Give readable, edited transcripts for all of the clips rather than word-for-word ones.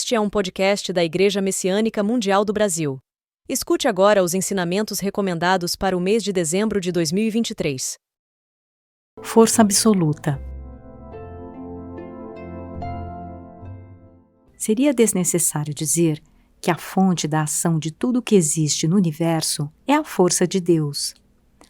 Este é um podcast da Igreja Messiânica Mundial do Brasil. Escute agora os ensinamentos recomendados para o mês de dezembro de 2023. Força absoluta. Seria desnecessário dizer que a fonte da ação de tudo que existe no universo é a força de Deus.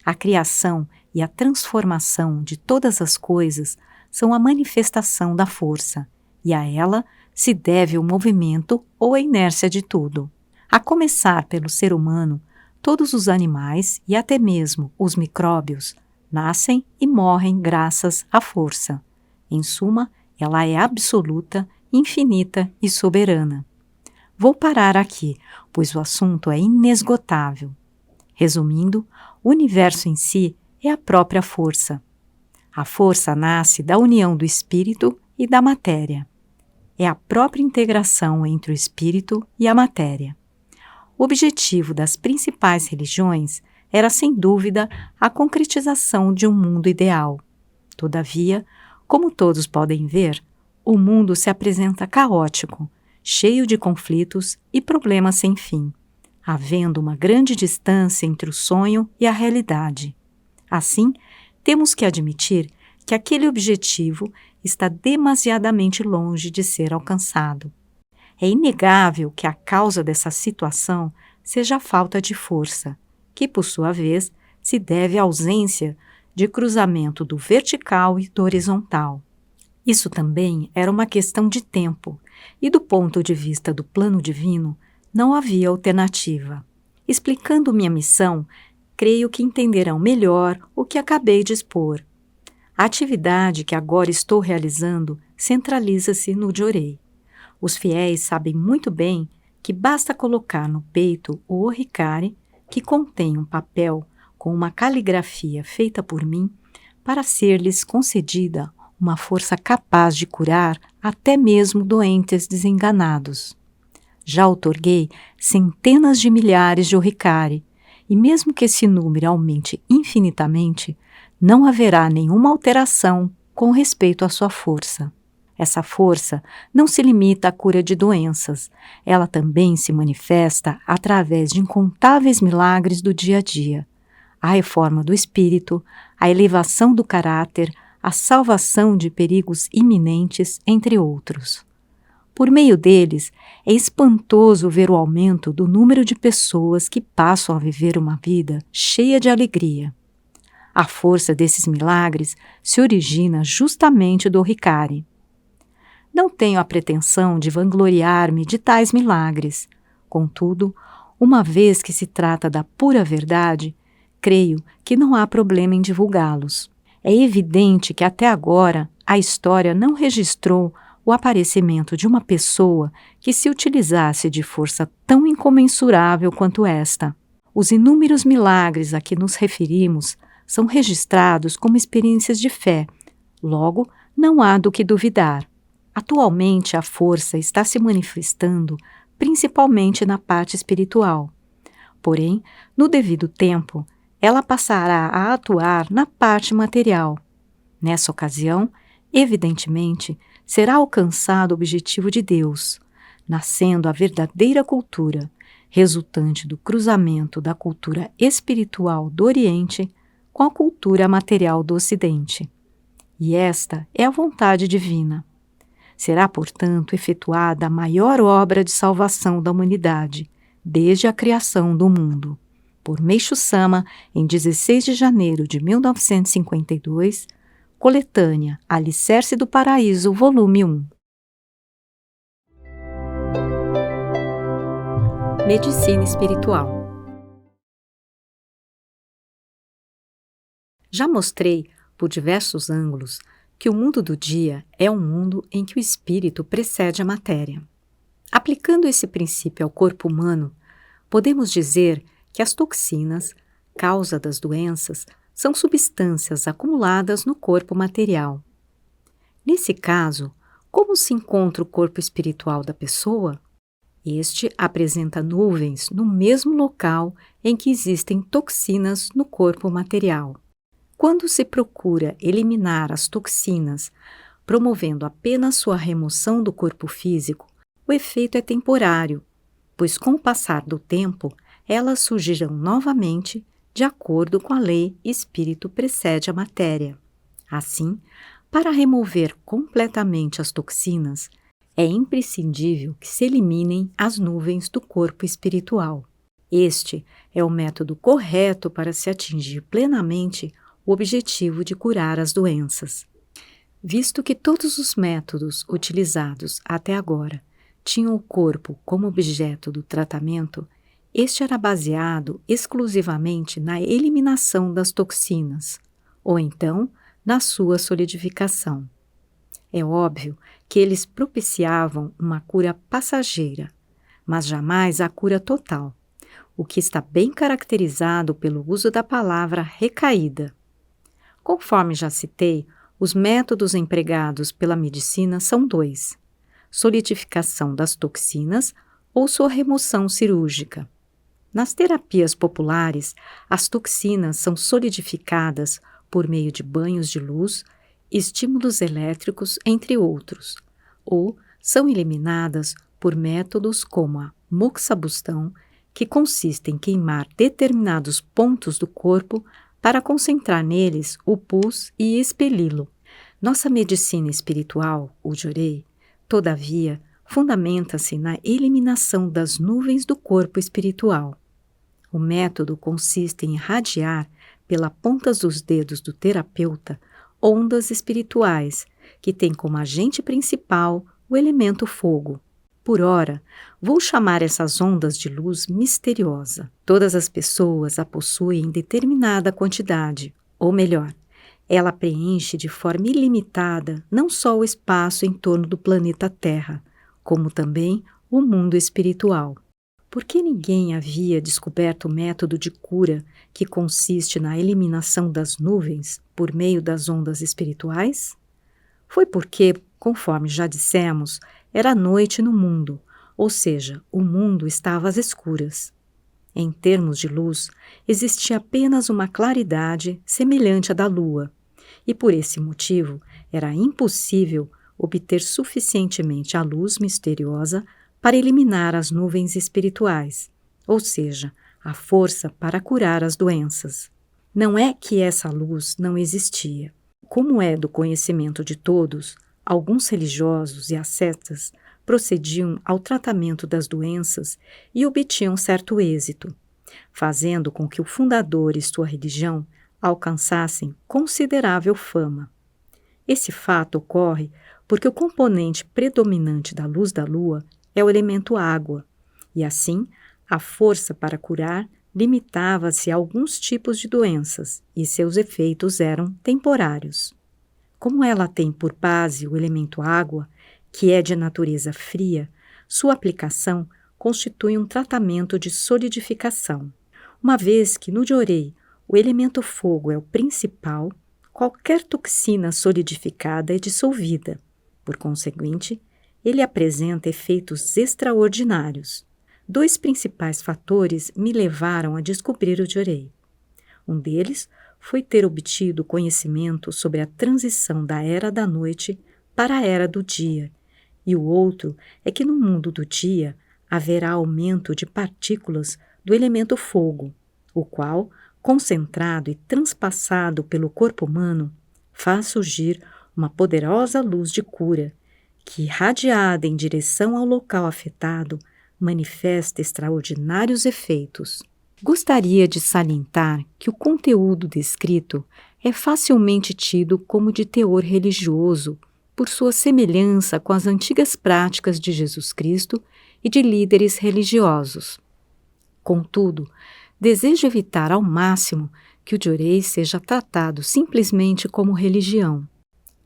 A criação e a transformação de todas as coisas são a manifestação da força, e a ela se deve o movimento ou a inércia de tudo. A começar pelo ser humano, todos os animais e até mesmo os micróbios nascem e morrem graças à força. Em suma, ela é absoluta, infinita e soberana. Vou parar aqui, pois o assunto é inesgotável. Resumindo, o universo em si é a própria força. A força nasce da união do espírito e da matéria. É a própria integração entre o espírito e a matéria. O objetivo das principais religiões era, sem dúvida, a concretização de um mundo ideal. Todavia, como todos podem ver, o mundo se apresenta caótico, cheio de conflitos e problemas sem fim, havendo uma grande distância entre o sonho e a realidade. Assim, temos que admitir que aquele objetivo está demasiadamente longe de ser alcançado. É inegável que a causa dessa situação seja a falta de força, que, por sua vez, se deve à ausência de cruzamento do vertical e do horizontal. Isso também era uma questão de tempo, e do ponto de vista do plano divino, não havia alternativa. Explicando minha missão, creio que entenderão melhor o que acabei de expor. A atividade que agora estou realizando centraliza-se no Jorei. Os fiéis sabem muito bem que basta colocar no peito o Ohikari, que contém um papel com uma caligrafia feita por mim, para ser-lhes concedida uma força capaz de curar até mesmo doentes desenganados. Já outorguei centenas de milhares de Ohikari, e mesmo que esse número aumente infinitamente, não haverá nenhuma alteração com respeito à sua força. Essa força não se limita à cura de doenças, ela também se manifesta através de incontáveis milagres do dia a dia, a reforma do espírito, a elevação do caráter, a salvação de perigos iminentes, entre outros. Por meio deles, é espantoso ver o aumento do número de pessoas que passam a viver uma vida cheia de alegria. A força desses milagres se origina justamente do Ohikari. Não tenho a pretensão de vangloriar-me de tais milagres. Contudo, uma vez que se trata da pura verdade, creio que não há problema em divulgá-los. É evidente que até agora a história não registrou o aparecimento de uma pessoa que se utilizasse de força tão incomensurável quanto esta. Os inúmeros milagres a que nos referimos são registrados como experiências de fé, logo não há do que duvidar. Atualmente a força está se manifestando principalmente na parte espiritual. Porém, no devido tempo, ela passará a atuar na parte material. Nessa ocasião, evidentemente, será alcançado o objetivo de Deus, nascendo a verdadeira cultura, resultante do cruzamento da cultura espiritual do Oriente com a cultura material do Ocidente. E esta é a vontade divina. Será, portanto, efetuada a maior obra de salvação da humanidade, desde a criação do mundo. Por Meishu Sama, em 16 de janeiro de 1952, coletânea Alicerce do Paraíso, volume 1. Medicina espiritual. Já mostrei, por diversos ângulos, que o mundo do dia é um mundo em que o espírito precede a matéria. Aplicando esse princípio ao corpo humano, podemos dizer que as toxinas, causa das doenças, são substâncias acumuladas no corpo material. Nesse caso, como se encontra o corpo espiritual da pessoa? Este apresenta nuvens no mesmo local em que existem toxinas no corpo material. Quando se procura eliminar as toxinas, promovendo apenas sua remoção do corpo físico, o efeito é temporário, pois com o passar do tempo, elas surgirão novamente de acordo com a lei espírito precede a matéria. Assim, para remover completamente as toxinas, é imprescindível que se eliminem as nuvens do corpo espiritual. Este é o método correto para se atingir plenamente o objetivo de curar as doenças. Visto que todos os métodos utilizados até agora tinham o corpo como objeto do tratamento, este era baseado exclusivamente na eliminação das toxinas, ou então na sua solidificação. É óbvio que eles propiciavam uma cura passageira, mas jamais a cura total, o que está bem caracterizado pelo uso da palavra recaída. Conforme já citei, os métodos empregados pela medicina são dois: solidificação das toxinas ou sua remoção cirúrgica. Nas terapias populares, as toxinas são solidificadas por meio de banhos de luz, estímulos elétricos, entre outros, ou são eliminadas por métodos como a moxabustão, que consiste em queimar determinados pontos do corpo para concentrar neles o pus e expeli-lo. Nossa medicina espiritual, o Jorei, todavia, fundamenta-se na eliminação das nuvens do corpo espiritual. O método consiste em irradiar pela ponta dos dedos do terapeuta ondas espirituais, que têm como agente principal o elemento fogo. Por ora, vou chamar essas ondas de luz misteriosa. Todas as pessoas a possuem em determinada quantidade, ou melhor, ela preenche de forma ilimitada não só o espaço em torno do planeta Terra, como também o mundo espiritual. Por que ninguém havia descoberto o método de cura que consiste na eliminação das nuvens por meio das ondas espirituais? Foi porque, conforme já dissemos, era noite no mundo, ou seja, o mundo estava às escuras. Em termos de luz, existia apenas uma claridade semelhante à da lua, e por esse motivo era impossível obter suficientemente a luz misteriosa para eliminar as nuvens espirituais, ou seja, a força para curar as doenças. Não é que essa luz não existia. Como é do conhecimento de todos, alguns religiosos e ascetas procediam ao tratamento das doenças e obtinham certo êxito, fazendo com que o fundador e sua religião alcançassem considerável fama. Esse fato ocorre porque o componente predominante da luz da lua é o elemento água, e assim a força para curar limitava-se a alguns tipos de doenças e seus efeitos eram temporários. Como ela tem por base o elemento água, que é de natureza fria, sua aplicação constitui um tratamento de solidificação. Uma vez que no Jorei o elemento fogo é o principal, qualquer toxina solidificada é dissolvida. Por conseguinte, ele apresenta efeitos extraordinários. Dois principais fatores me levaram a descobrir o Jorei. Um deles foi ter obtido conhecimento sobre a transição da era da noite para a era do dia, e o outro é que no mundo do dia haverá aumento de partículas do elemento fogo, o qual, concentrado e transpassado pelo corpo humano, faz surgir uma poderosa luz de cura, que, irradiada em direção ao local afetado, manifesta extraordinários efeitos. Gostaria de salientar que o conteúdo descrito é facilmente tido como de teor religioso, por sua semelhança com as antigas práticas de Jesus Cristo e de líderes religiosos. Contudo, desejo evitar ao máximo que o Jorei seja tratado simplesmente como religião.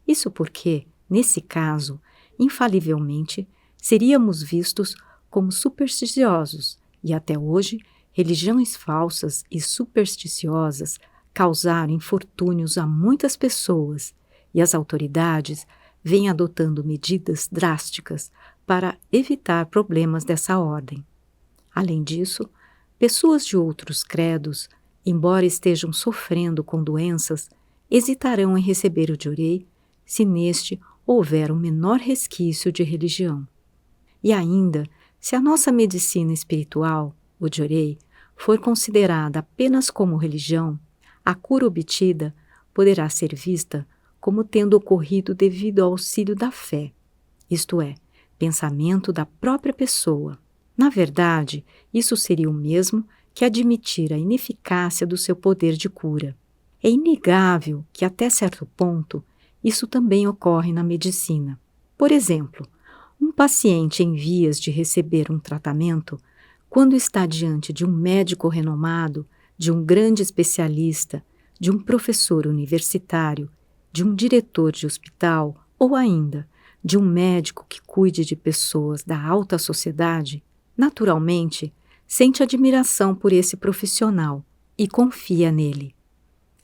Isso porque, nesse caso, infalivelmente, seríamos vistos como supersticiosos e até hoje religiões falsas e supersticiosas causaram infortúnios a muitas pessoas e as autoridades vêm adotando medidas drásticas para evitar problemas dessa ordem. Além disso, pessoas de outros credos, embora estejam sofrendo com doenças, hesitarão em receber o Jorei se neste houver o menor resquício de religião. E ainda, se a nossa medicina espiritual, o Jorei, for considerada apenas como religião, a cura obtida poderá ser vista como tendo ocorrido devido ao auxílio da fé, isto é, pensamento da própria pessoa. Na verdade, isso seria o mesmo que admitir a ineficácia do seu poder de cura. É inegável que, até certo ponto, isso também ocorre na medicina. Por exemplo, um paciente em vias de receber um tratamento, quando está diante de um médico renomado, de um grande especialista, de um professor universitário, de um diretor de hospital ou ainda de um médico que cuide de pessoas da alta sociedade, naturalmente sente admiração por esse profissional e confia nele.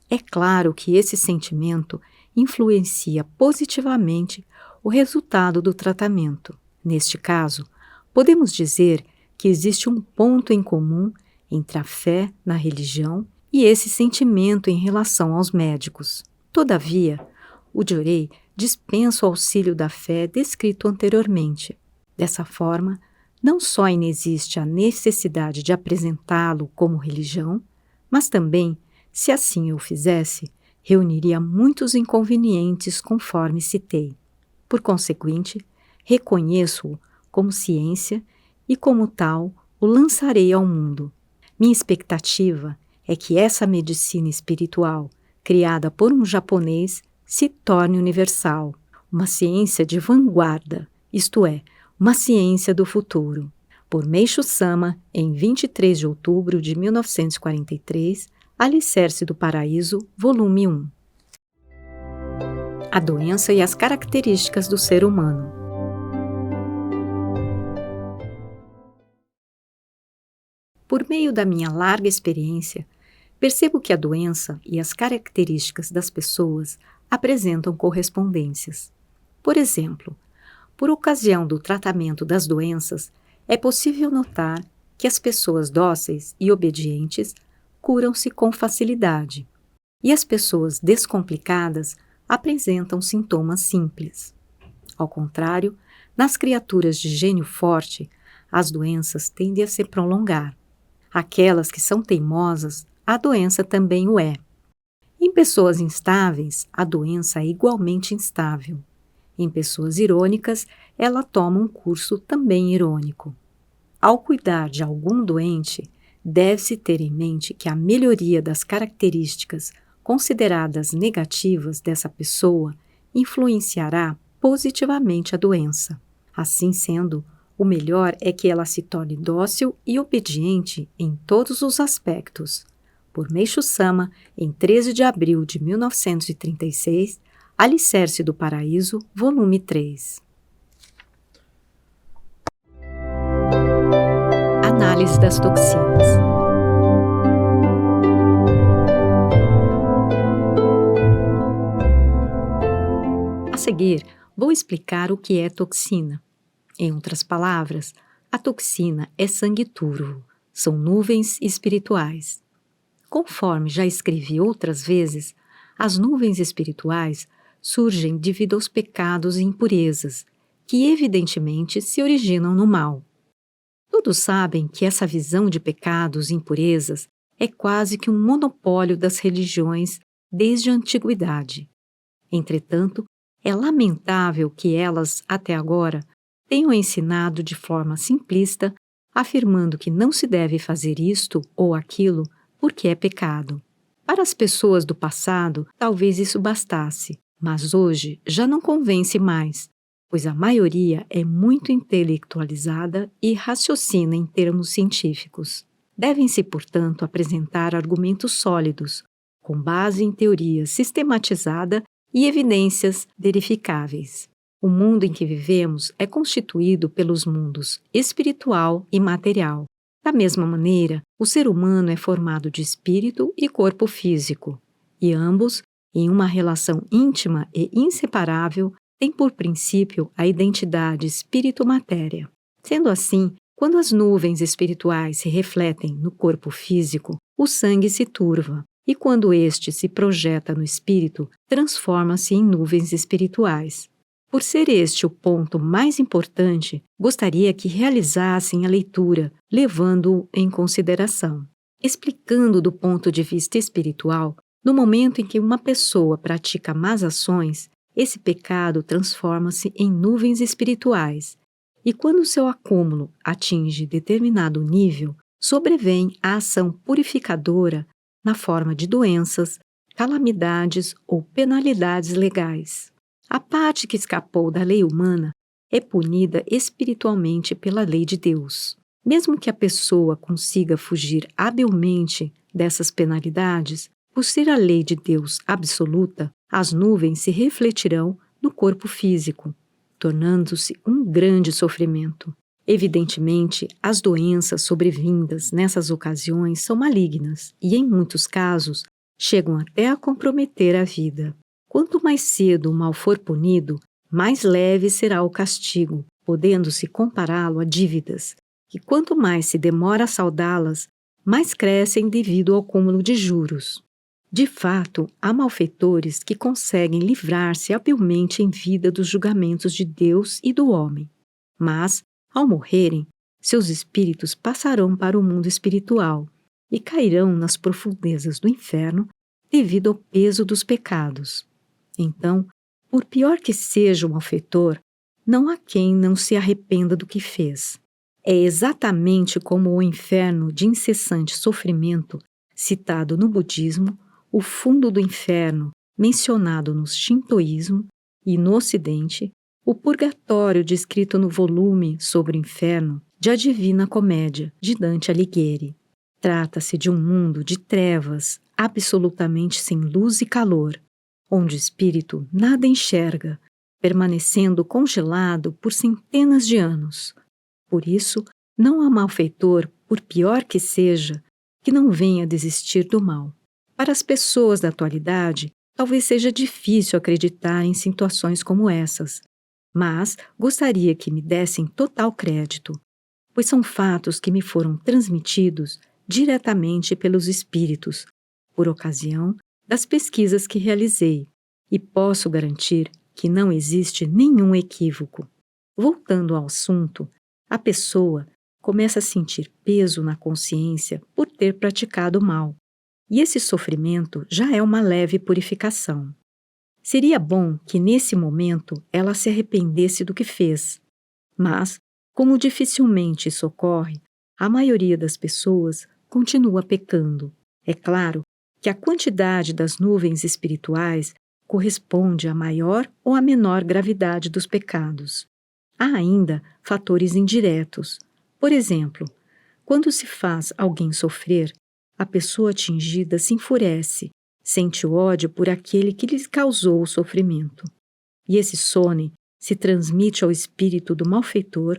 É claro que esse sentimento influencia positivamente o resultado do tratamento. Neste caso, podemos dizer que existe um ponto em comum entre a fé na religião e esse sentimento em relação aos médicos. Todavia, o Jorei dispensa o auxílio da fé descrito anteriormente. Dessa forma, não só inexiste a necessidade de apresentá-lo como religião, mas também, se assim eu fizesse, reuniria muitos inconvenientes conforme citei. Por conseguinte, reconheço-o como ciência e, como tal, o lançarei ao mundo. Minha expectativa é que essa medicina espiritual, criada por um japonês, se torne universal, uma ciência de vanguarda, isto é, uma ciência do futuro. Por Meishu Sama, em 23 de outubro de 1943, Alicerce do Paraíso, volume 1. A doença e as características do ser humano. Por meio da minha larga experiência, percebo que a doença e as características das pessoas apresentam correspondências. Por exemplo, por ocasião do tratamento das doenças, é possível notar que as pessoas dóceis e obedientes curam-se com facilidade, e as pessoas descomplicadas apresentam sintomas simples. Ao contrário, nas criaturas de gênio forte, as doenças tendem a se prolongar. Aquelas que são teimosas, a doença também o é. Em pessoas instáveis, a doença é igualmente instável. Em pessoas irônicas, ela toma um curso também irônico. Ao cuidar de algum doente, deve-se ter em mente que a melhoria das características consideradas negativas dessa pessoa influenciará positivamente a doença. Assim sendo, o melhor é que ela se torne dócil e obediente em todos os aspectos. Por Meishu Sama, em 13 de abril de 1936, Alicerce do Paraíso, volume 3. Análise das toxinas. A seguir, vou explicar o que é toxina. Em outras palavras, a toxina é sangue turvo, são nuvens espirituais. Conforme já escrevi outras vezes, as nuvens espirituais surgem devido aos pecados e impurezas, que evidentemente se originam no mal. Todos sabem que essa visão de pecados e impurezas é quase que um monopólio das religiões desde a antiguidade. Entretanto, é lamentável que elas, até agora, tenham ensinado de forma simplista, afirmando que não se deve fazer isto ou aquilo porque é pecado. Para as pessoas do passado, talvez isso bastasse, mas hoje já não convence mais, pois a maioria é muito intelectualizada e raciocina em termos científicos. Devem-se, portanto, apresentar argumentos sólidos, com base em teoria sistematizada e evidências verificáveis. O mundo em que vivemos é constituído pelos mundos espiritual e material. Da mesma maneira, o ser humano é formado de espírito e corpo físico, e ambos, em uma relação íntima e inseparável, têm por princípio a identidade espírito-matéria. Sendo assim, quando as nuvens espirituais se refletem no corpo físico, o sangue se turva, e quando este se projeta no espírito, transforma-se em nuvens espirituais. Por ser este o ponto mais importante, gostaria que realizassem a leitura, levando-o em consideração. Explicando do ponto de vista espiritual, no momento em que uma pessoa pratica más ações, esse pecado transforma-se em nuvens espirituais, e quando seu acúmulo atinge determinado nível, sobrevém a ação purificadora na forma de doenças, calamidades ou penalidades legais. A parte que escapou da lei humana é punida espiritualmente pela lei de Deus. Mesmo que a pessoa consiga fugir habilmente dessas penalidades, por ser a lei de Deus absoluta, as nuvens se refletirão no corpo físico, tornando-se um grande sofrimento. Evidentemente, as doenças sobrevindas nessas ocasiões são malignas e, em muitos casos, chegam até a comprometer a vida. Quanto mais cedo o mal for punido, mais leve será o castigo, podendo-se compará-lo a dívidas, que quanto mais se demora a saldá-las, mais crescem devido ao acúmulo de juros. De fato, há malfeitores que conseguem livrar-se habilmente em vida dos julgamentos de Deus e do homem. Mas, ao morrerem, seus espíritos passarão para o mundo espiritual e cairão nas profundezas do inferno devido ao peso dos pecados. Então, por pior que seja o malfeitor, não há quem não se arrependa do que fez. É exatamente como o inferno de incessante sofrimento citado no budismo, o fundo do inferno mencionado no shintoísmo e no ocidente, o purgatório descrito no volume sobre o inferno de A Divina Comédia, de Dante Alighieri. Trata-se de um mundo de trevas, absolutamente sem luz e calor, onde o espírito nada enxerga, permanecendo congelado por centenas de anos. Por isso, não há malfeitor, por pior que seja, que não venha desistir do mal. Para as pessoas da atualidade, talvez seja difícil acreditar em situações como essas, mas gostaria que me dessem total crédito, pois são fatos que me foram transmitidos diretamente pelos espíritos, por ocasião das pesquisas que realizei, e posso garantir que não existe nenhum equívoco. Voltando ao assunto, a pessoa começa a sentir peso na consciência por ter praticado mal, e esse sofrimento já é uma leve purificação. Seria bom que nesse momento ela se arrependesse do que fez, mas, como dificilmente isso ocorre, a maioria das pessoas continua pecando. É claro que a quantidade das nuvens espirituais corresponde à maior ou à menor gravidade dos pecados. Há ainda fatores indiretos. Por exemplo, quando se faz alguém sofrer, a pessoa atingida se enfurece, sente ódio por aquele que lhe causou o sofrimento. E esse sone se transmite ao espírito do malfeitor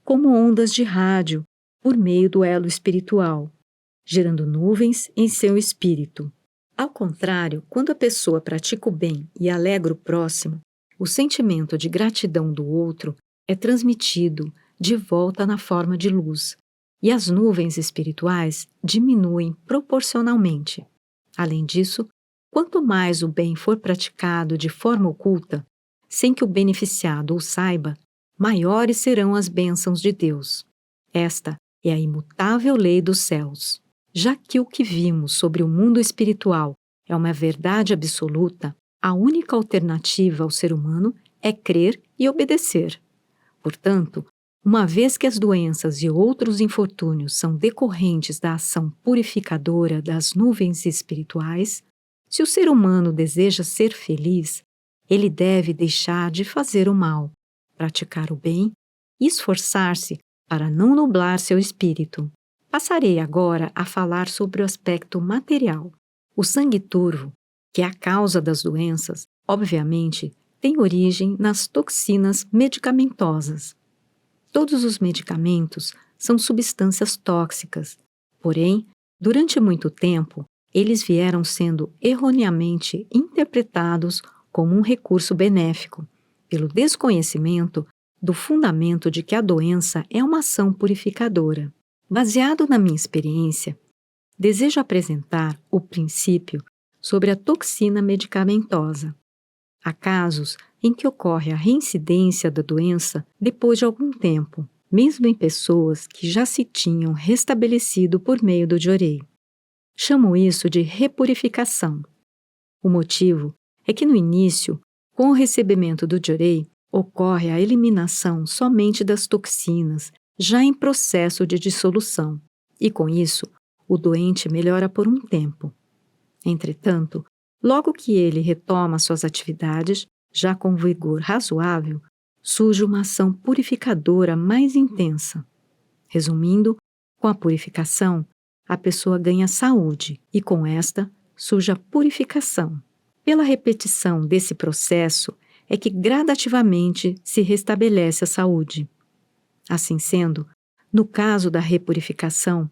como ondas de rádio por meio do elo espiritual, gerando nuvens em seu espírito. Ao contrário, quando a pessoa pratica o bem e alegra o próximo, o sentimento de gratidão do outro é transmitido de volta na forma de luz, e as nuvens espirituais diminuem proporcionalmente. Além disso, quanto mais o bem for praticado de forma oculta, sem que o beneficiado o saiba, maiores serão as bênçãos de Deus. Esta é a imutável lei dos céus. Já que o que vimos sobre o mundo espiritual é uma verdade absoluta, a única alternativa ao ser humano é crer e obedecer. Portanto, uma vez que as doenças e outros infortúnios são decorrentes da ação purificadora das nuvens espirituais, se o ser humano deseja ser feliz, ele deve deixar de fazer o mal, praticar o bem e esforçar-se para não nublar seu espírito. Passarei agora a falar sobre o aspecto material. O sangue turvo, que é a causa das doenças, obviamente, tem origem nas toxinas medicamentosas. Todos os medicamentos são substâncias tóxicas, porém, durante muito tempo, eles vieram sendo erroneamente interpretados como um recurso benéfico, pelo desconhecimento do fundamento de que a doença é uma ação purificadora. Baseado na minha experiência, desejo apresentar o princípio sobre a toxina medicamentosa. Há casos em que ocorre a reincidência da doença depois de algum tempo, mesmo em pessoas que já se tinham restabelecido por meio do Jorei. Chamo isso de repurificação. O motivo é que no início, com o recebimento do Jorei, ocorre a eliminação somente das toxinas, já em processo de dissolução, e com isso, o doente melhora por um tempo. Entretanto, logo que ele retoma suas atividades, já com vigor razoável, surge uma ação purificadora mais intensa. Resumindo, com a purificação, a pessoa ganha saúde e, com esta, surge a purificação. Pela repetição desse processo é que gradativamente se restabelece a saúde. Assim sendo, no caso da repurificação,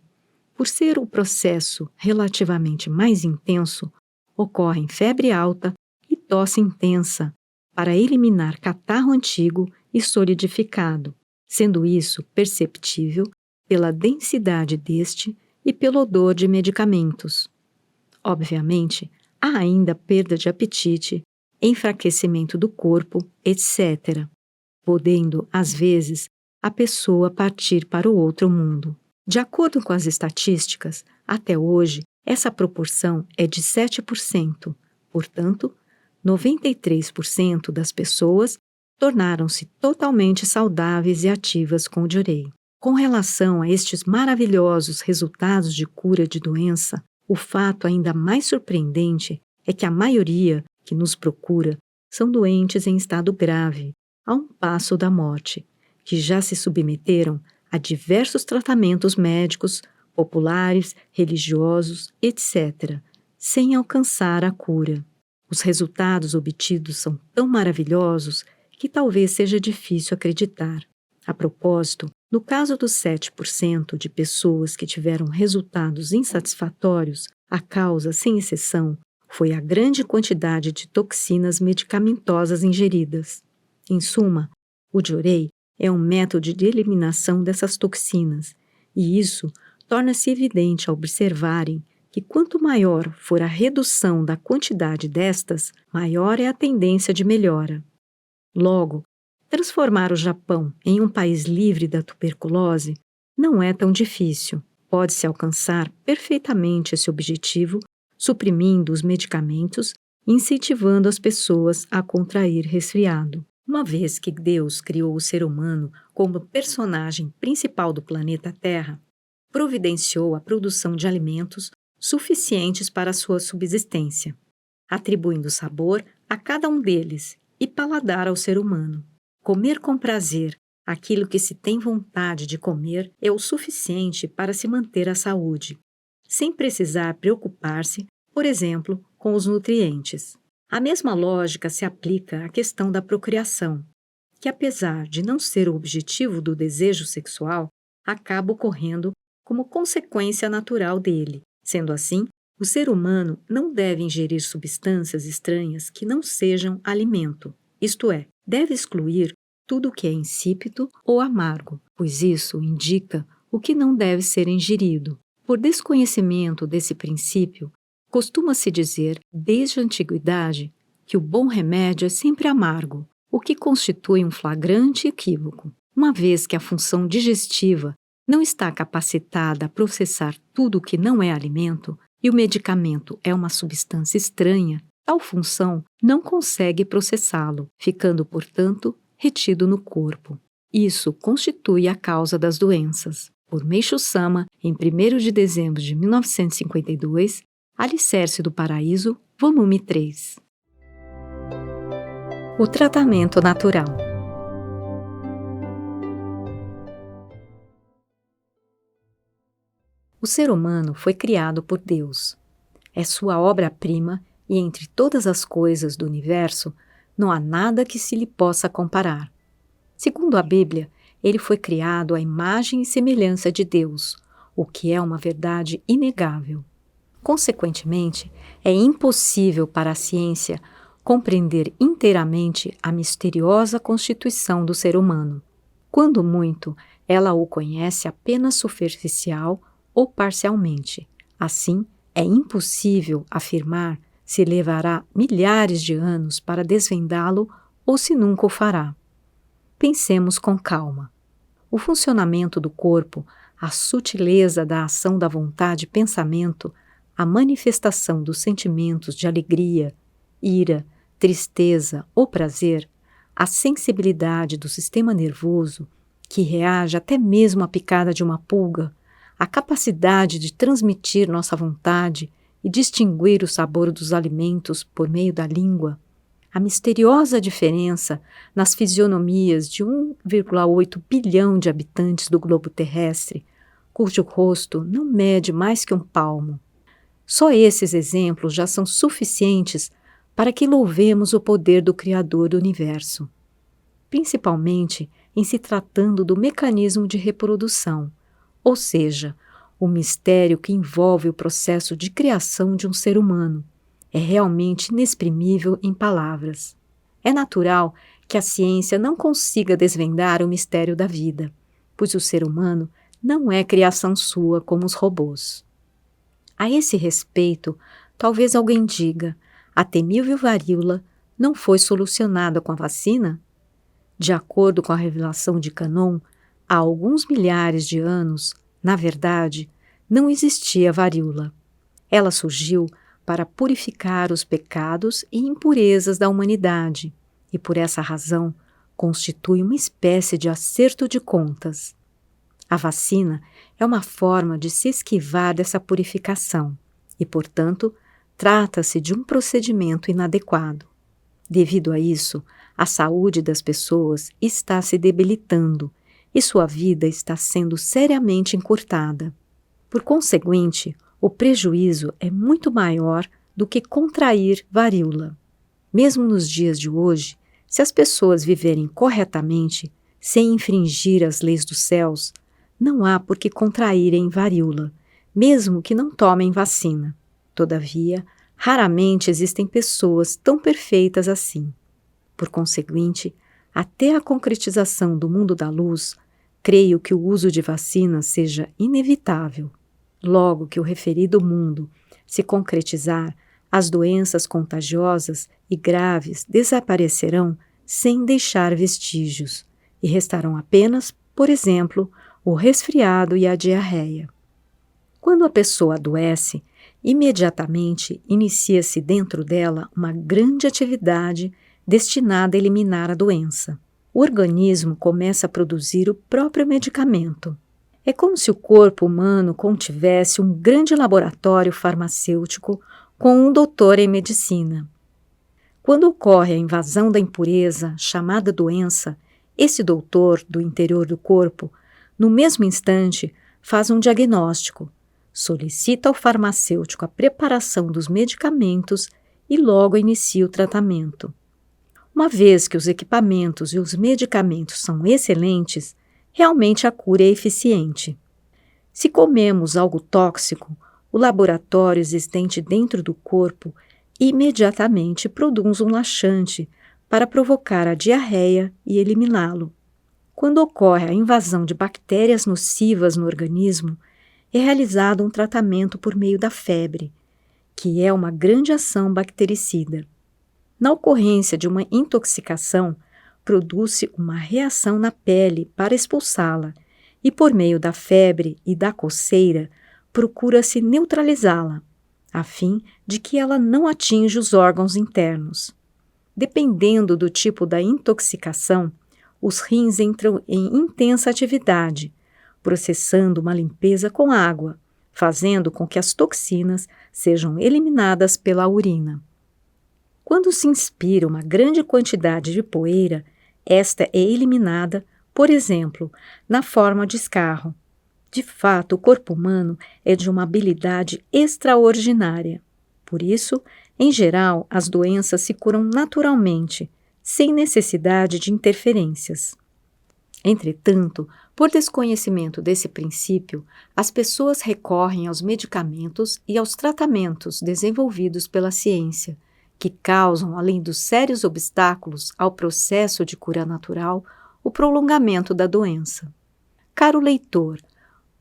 por ser o processo relativamente mais intenso, ocorrem febre alta e tosse intensa para eliminar catarro antigo e solidificado, sendo isso perceptível pela densidade deste e pelo odor de medicamentos. Obviamente, há ainda perda de apetite, enfraquecimento do corpo, etc., podendo, às vezes, a pessoa partir para o outro mundo. De acordo com as estatísticas, até hoje, essa proporção é de 7%. Portanto, 93% das pessoas tornaram-se totalmente saudáveis e ativas com o Jorei. Com relação a estes maravilhosos resultados de cura de doença, o fato ainda mais surpreendente é que a maioria que nos procura são doentes em estado grave, a um passo da morte, que já se submeteram a diversos tratamentos médicos, populares, religiosos, etc., sem alcançar a cura. Os resultados obtidos são tão maravilhosos que talvez seja difícil acreditar. A propósito, no caso dos 7% de pessoas que tiveram resultados insatisfatórios, a causa, sem exceção, foi a grande quantidade de toxinas medicamentosas ingeridas. Em suma, o Jorei é um método de eliminação dessas toxinas, e isso torna-se evidente ao observarem que quanto maior for a redução da quantidade destas, maior é a tendência de melhora. Logo, transformar o Japão em um país livre da tuberculose não é tão difícil. Pode-se alcançar perfeitamente esse objetivo, suprimindo os medicamentos e incentivando as pessoas a contrair resfriado. Uma vez que Deus criou o ser humano como personagem principal do planeta Terra, providenciou a produção de alimentos suficientes para a sua subsistência, atribuindo sabor a cada um deles e paladar ao ser humano. Comer com prazer aquilo que se tem vontade de comer é o suficiente para se manter a saúde, sem precisar preocupar-se, por exemplo, com os nutrientes. A mesma lógica se aplica à questão da procriação, que apesar de não ser o objetivo do desejo sexual, acaba ocorrendo como consequência natural dele. Sendo assim, o ser humano não deve ingerir substâncias estranhas que não sejam alimento, isto é, deve excluir tudo o que é insípido ou amargo, pois isso indica o que não deve ser ingerido. Por desconhecimento desse princípio, costuma-se dizer, desde a antiguidade, que o bom remédio é sempre amargo, o que constitui um flagrante equívoco, uma vez que a função digestiva não está capacitada a processar tudo o que não é alimento e o medicamento é uma substância estranha, tal função não consegue processá-lo, ficando, portanto, retido no corpo. Isso constitui a causa das doenças. Por Meishu Sama, em 1º de dezembro de 1952, Alicerce do Paraíso, volume 3. O tratamento natural. O ser humano foi criado por Deus. É sua obra-prima e entre todas as coisas do universo, não há nada que se lhe possa comparar. Segundo a Bíblia, ele foi criado à imagem e semelhança de Deus, o que é uma verdade inegável. Consequentemente, é impossível para a ciência compreender inteiramente a misteriosa constituição do ser humano. Quando muito, ela o conhece apenas superficial ou parcialmente. Assim, é impossível afirmar se levará milhares de anos para desvendá-lo ou se nunca o fará. Pensemos com calma. O funcionamento do corpo, a sutileza da ação da vontade e pensamento, a manifestação dos sentimentos de alegria, ira, tristeza ou prazer, a sensibilidade do sistema nervoso, que reage até mesmo à picada de uma pulga, a capacidade de transmitir nossa vontade e distinguir o sabor dos alimentos por meio da língua, a misteriosa diferença nas fisionomias de 1,8 bilhão de habitantes do globo terrestre, cujo rosto não mede mais que um palmo. Só esses exemplos já são suficientes para que louvemos o poder do Criador do Universo, principalmente em se tratando do mecanismo de reprodução, ou seja, o mistério que envolve o processo de criação de um ser humano. É realmente inexprimível em palavras. É natural que a ciência não consiga desvendar o mistério da vida, pois o ser humano não é criação sua como os robôs. A esse respeito, talvez alguém diga: a temível varíola não foi solucionada com a vacina? De acordo com a revelação de Canon, há alguns milhares de anos, na verdade, não existia varíola. Ela surgiu para purificar os pecados e impurezas da humanidade e, por essa razão, constitui uma espécie de acerto de contas. A vacina é uma forma de se esquivar dessa purificação e, portanto, trata-se de um procedimento inadequado. Devido a isso, a saúde das pessoas está se debilitando e sua vida está sendo seriamente encurtada. Por conseguinte, o prejuízo é muito maior do que contrair varíola. Mesmo nos dias de hoje, se as pessoas viverem corretamente, sem infringir as leis dos céus, não há por que contraírem varíola, mesmo que não tomem vacina. Todavia, raramente existem pessoas tão perfeitas assim. Por conseguinte, até a concretização do mundo da luz, creio que o uso de vacinas seja inevitável. Logo que o referido mundo se concretizar, as doenças contagiosas e graves desaparecerão sem deixar vestígios, e restarão apenas, por exemplo, o resfriado e a diarreia. Quando a pessoa adoece, imediatamente inicia-se dentro dela uma grande atividade destinada a eliminar a doença. O organismo começa a produzir o próprio medicamento. É como se o corpo humano contivesse um grande laboratório farmacêutico com um doutor em medicina. Quando ocorre a invasão da impureza, chamada doença, esse doutor do interior do corpo, no mesmo instante, faz um diagnóstico, solicita ao farmacêutico a preparação dos medicamentos e logo inicia o tratamento. Uma vez que os equipamentos e os medicamentos são excelentes, realmente a cura é eficiente. Se comemos algo tóxico, o laboratório existente dentro do corpo imediatamente produz um laxante para provocar a diarreia e eliminá-lo. Quando ocorre a invasão de bactérias nocivas no organismo, é realizado um tratamento por meio da febre, que é uma grande ação bactericida. Na ocorrência de uma intoxicação, produz-se uma reação na pele para expulsá-la e, por meio da febre e da coceira, procura-se neutralizá-la, a fim de que ela não atinja os órgãos internos. Dependendo do tipo da intoxicação, os rins entram em intensa atividade, processando uma limpeza com água, fazendo com que as toxinas sejam eliminadas pela urina. Quando se inspira uma grande quantidade de poeira, esta é eliminada, por exemplo, na forma de escarro. De fato, o corpo humano é de uma habilidade extraordinária. Por isso, em geral, as doenças se curam naturalmente, sem necessidade de interferências. Entretanto, por desconhecimento desse princípio, as pessoas recorrem aos medicamentos e aos tratamentos desenvolvidos pela ciência, que causam, além dos sérios obstáculos ao processo de cura natural, o prolongamento da doença. Caro leitor,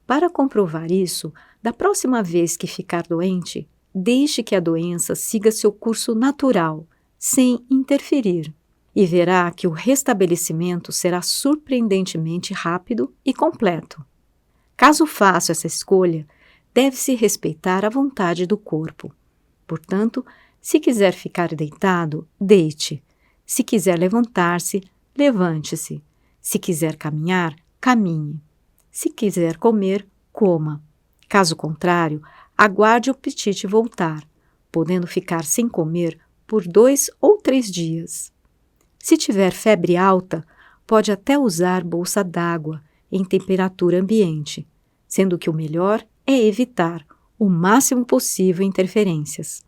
para comprovar isso, da próxima vez que ficar doente, deixe que a doença siga seu curso natural, sem interferir, e verá que o restabelecimento será surpreendentemente rápido e completo. Caso faça essa escolha, deve-se respeitar a vontade do corpo. Portanto, se quiser ficar deitado, deite. Se quiser levantar-se, levante-se. Se quiser caminhar, caminhe. Se quiser comer, coma. Caso contrário, aguarde o apetite voltar, podendo ficar sem comer por 2 ou 3 dias. Se tiver febre alta, pode até usar bolsa d'água em temperatura ambiente, sendo que o melhor é evitar o máximo possível interferências.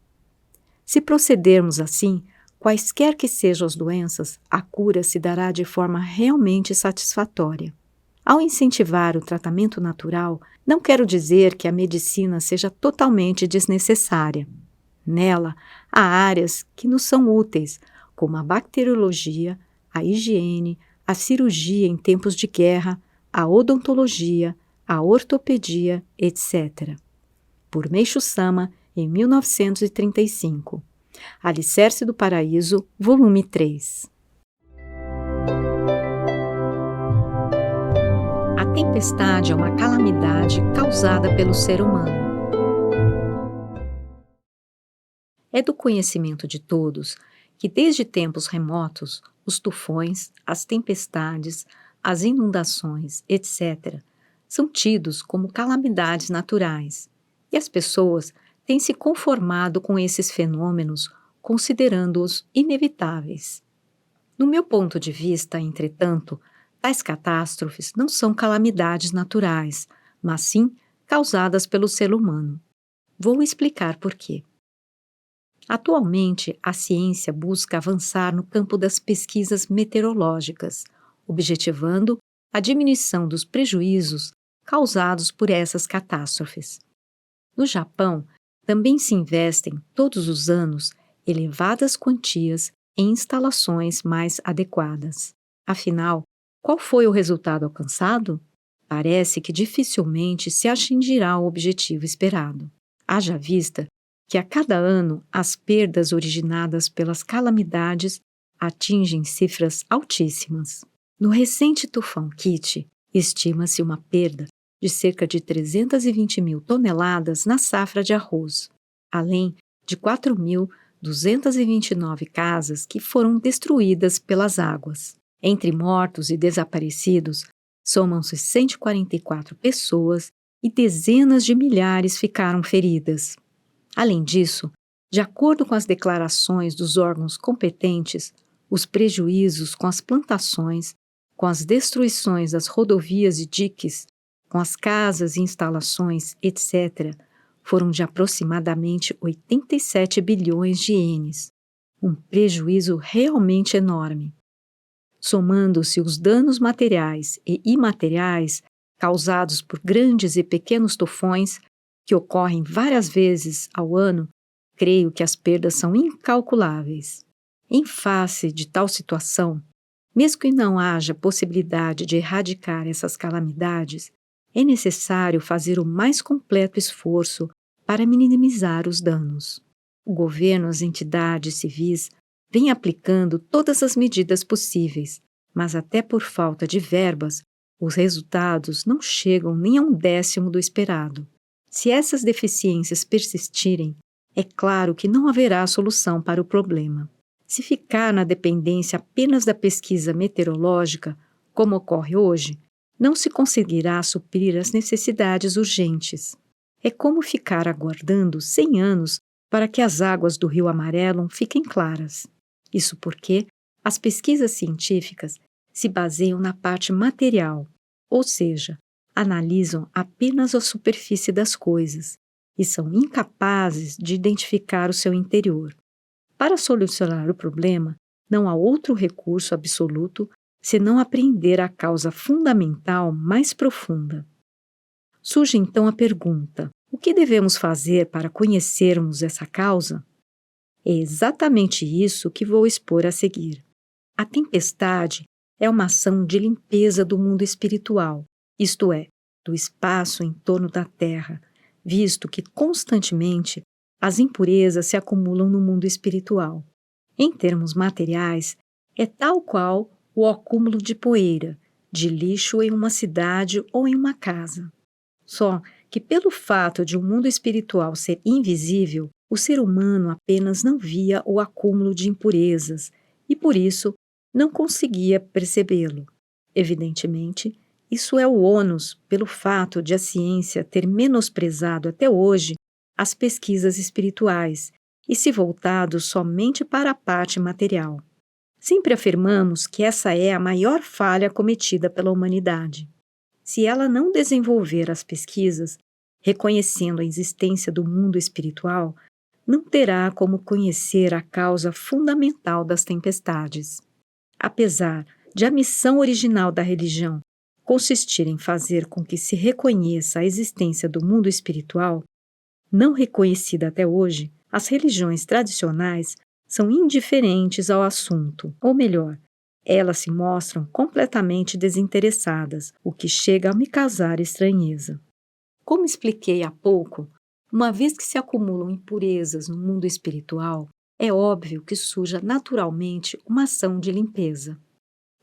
Se procedermos assim, quaisquer que sejam as doenças, a cura se dará de forma realmente satisfatória. Ao incentivar o tratamento natural, não quero dizer que a medicina seja totalmente desnecessária. Nela, há áreas que nos são úteis, como a bacteriologia, a higiene, a cirurgia em tempos de guerra, a odontologia, a ortopedia, etc. Por Meishu Sama, em 1935. Alicerce do Paraíso, volume 3. A tempestade é uma calamidade causada pelo ser humano. É do conhecimento de todos que, desde tempos remotos, os tufões, as tempestades, as inundações, etc., são tidos como calamidades naturais, e as pessoas têm se conformado com esses fenômenos, considerando-os inevitáveis. No meu ponto de vista, entretanto, tais catástrofes não são calamidades naturais, mas sim causadas pelo ser humano. Vou explicar por quê. Atualmente, a ciência busca avançar no campo das pesquisas meteorológicas, objetivando a diminuição dos prejuízos causados por essas catástrofes. No Japão, também se investem, todos os anos, elevadas quantias em instalações mais adequadas. Afinal, qual foi o resultado alcançado? Parece que dificilmente se atingirá o objetivo esperado. Haja vista que a cada ano as perdas originadas pelas calamidades atingem cifras altíssimas. No recente tufão Kitty, estima-se uma perda de cerca de 320 mil toneladas na safra de arroz, além de 4.229 casas que foram destruídas pelas águas. Entre mortos e desaparecidos, somam-se 144 pessoas e dezenas de milhares ficaram feridas. Além disso, de acordo com as declarações dos órgãos competentes, os prejuízos com as plantações, com as destruições das rodovias e diques, com as casas e instalações, etc., foram de aproximadamente 87 bilhões de ienes, um prejuízo realmente enorme. Somando-se os danos materiais e imateriais causados por grandes e pequenos tufões, que ocorrem várias vezes ao ano, creio que as perdas são incalculáveis. Em face de tal situação, mesmo que não haja possibilidade de erradicar essas calamidades, é necessário fazer o mais completo esforço para minimizar os danos. O governo e as entidades civis vêm aplicando todas as medidas possíveis, mas até por falta de verbas, os resultados não chegam nem a 1/10 do esperado. Se essas deficiências persistirem, é claro que não haverá solução para o problema. Se ficar na dependência apenas da pesquisa meteorológica, como ocorre hoje, não se conseguirá suprir as necessidades urgentes. É como ficar aguardando 100 anos para que as águas do Rio Amarelo fiquem claras. Isso porque as pesquisas científicas se baseiam na parte material, ou seja, analisam apenas a superfície das coisas e são incapazes de identificar o seu interior. Para solucionar o problema, não há outro recurso absoluto senão apreender a causa fundamental mais profunda. Surge então a pergunta: o que devemos fazer para conhecermos essa causa? É exatamente isso que vou expor a seguir. A tempestade é uma ação de limpeza do mundo espiritual, isto é, do espaço em torno da Terra, visto que constantemente As impurezas se acumulam no mundo espiritual. Em termos materiais, é tal qual o acúmulo de poeira, de lixo em uma cidade ou em uma casa. Só que pelo fato de o mundo espiritual ser invisível, o ser humano apenas não via o acúmulo de impurezas e, por isso, não conseguia percebê-lo. Evidentemente, isso é o ônus pelo fato de a ciência ter menosprezado até hoje as pesquisas espirituais e se voltado somente para a parte material. Sempre afirmamos que essa é a maior falha cometida pela humanidade. Se ela não desenvolver as pesquisas, reconhecendo a existência do mundo espiritual, não terá como conhecer a causa fundamental das tempestades. Apesar de a missão original da religião consistir em fazer com que se reconheça a existência do mundo espiritual, não reconhecida até hoje, as religiões tradicionais são indiferentes ao assunto, ou melhor, elas se mostram completamente desinteressadas, o que chega a me causar estranheza. Como expliquei há pouco, uma vez que se acumulam impurezas no mundo espiritual, é óbvio que surja naturalmente uma ação de limpeza.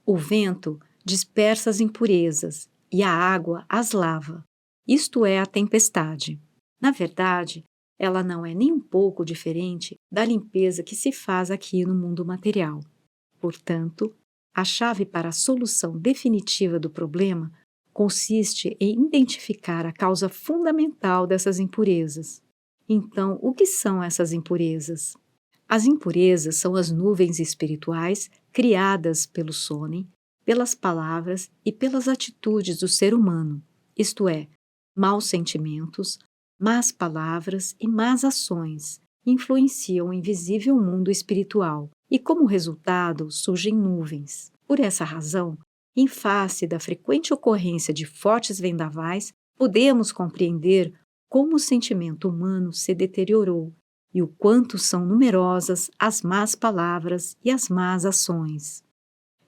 O vento dispersa as impurezas e a água as lava. Isto é a tempestade. Na verdade, ela não é nem um pouco diferente da limpeza que se faz aqui no mundo material. Portanto, a chave para a solução definitiva do problema consiste em identificar a causa fundamental dessas impurezas. Então, o que são essas impurezas? As impurezas são as nuvens espirituais criadas pelo sonem, pelas palavras e pelas atitudes do ser humano, isto é, maus sentimentos, más palavras e más ações influenciam o invisível mundo espiritual e, como resultado, surgem nuvens. Por essa razão, em face da frequente ocorrência de fortes vendavais, podemos compreender como o sentimento humano se deteriorou e o quanto são numerosas as más palavras e as más ações.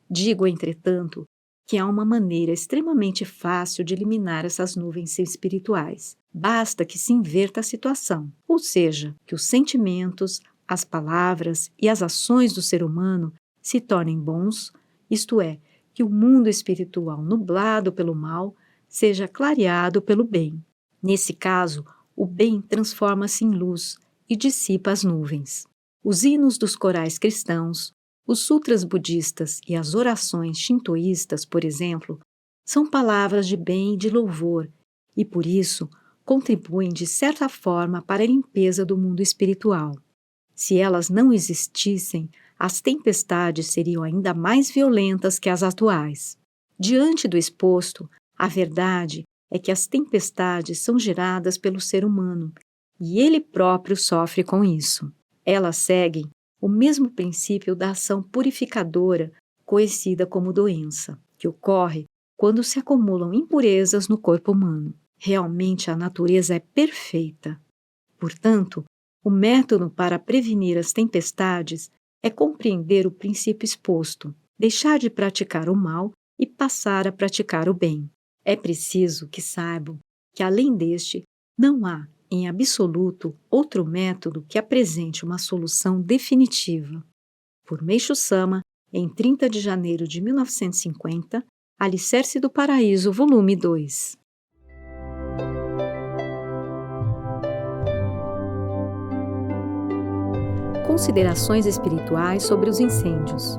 Digo, entretanto, que há uma maneira extremamente fácil de eliminar essas nuvens espirituais. Basta que se inverta a situação, ou seja, que os sentimentos, as palavras e as ações do ser humano se tornem bons, isto é, que o mundo espiritual nublado pelo mal seja clareado pelo bem. Nesse caso, o bem transforma-se em luz e dissipa as nuvens. Os hinos dos corais cristãos, os sutras budistas e as orações shintoístas, por exemplo, são palavras de bem e de louvor e, por isso, contribuem de certa forma para a limpeza do mundo espiritual. Se elas não existissem, as tempestades seriam ainda mais violentas que as atuais. Diante do exposto, a verdade é que as tempestades são geradas pelo ser humano e ele próprio sofre com isso. Elas seguem o mesmo princípio da ação purificadora, conhecida como doença, que ocorre quando se acumulam impurezas no corpo humano. Realmente a natureza é perfeita. Portanto, o método para prevenir as tempestades é compreender o princípio exposto, deixar de praticar o mal e passar a praticar o bem. É preciso que saibam que, além deste, não há, em absoluto, outro método que apresente uma solução definitiva. Por Meishu Sama, em 30 de janeiro de 1950, Alicerce do Paraíso, volume 2. Considerações espirituais sobre os incêndios.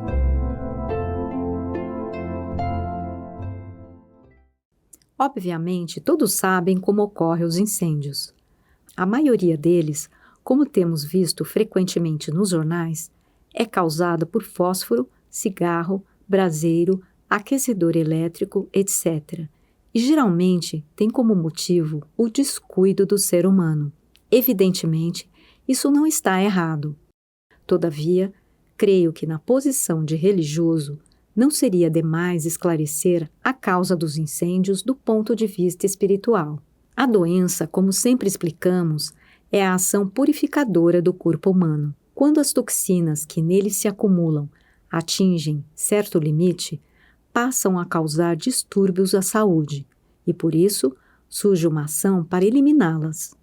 Obviamente, todos sabem como ocorrem os incêndios. A maioria deles, como temos visto frequentemente nos jornais, é causada por fósforo, cigarro, braseiro, aquecedor elétrico, etc. E geralmente tem como motivo o descuido do ser humano. Evidentemente, isso não está errado. Todavia, creio que na posição de religioso não seria demais esclarecer a causa dos incêndios do ponto de vista espiritual. A doença, como sempre explicamos, é a ação purificadora do corpo humano. Quando as toxinas que nele se acumulam atingem certo limite, passam a causar distúrbios à saúde e, por isso, surge uma ação para eliminá-las.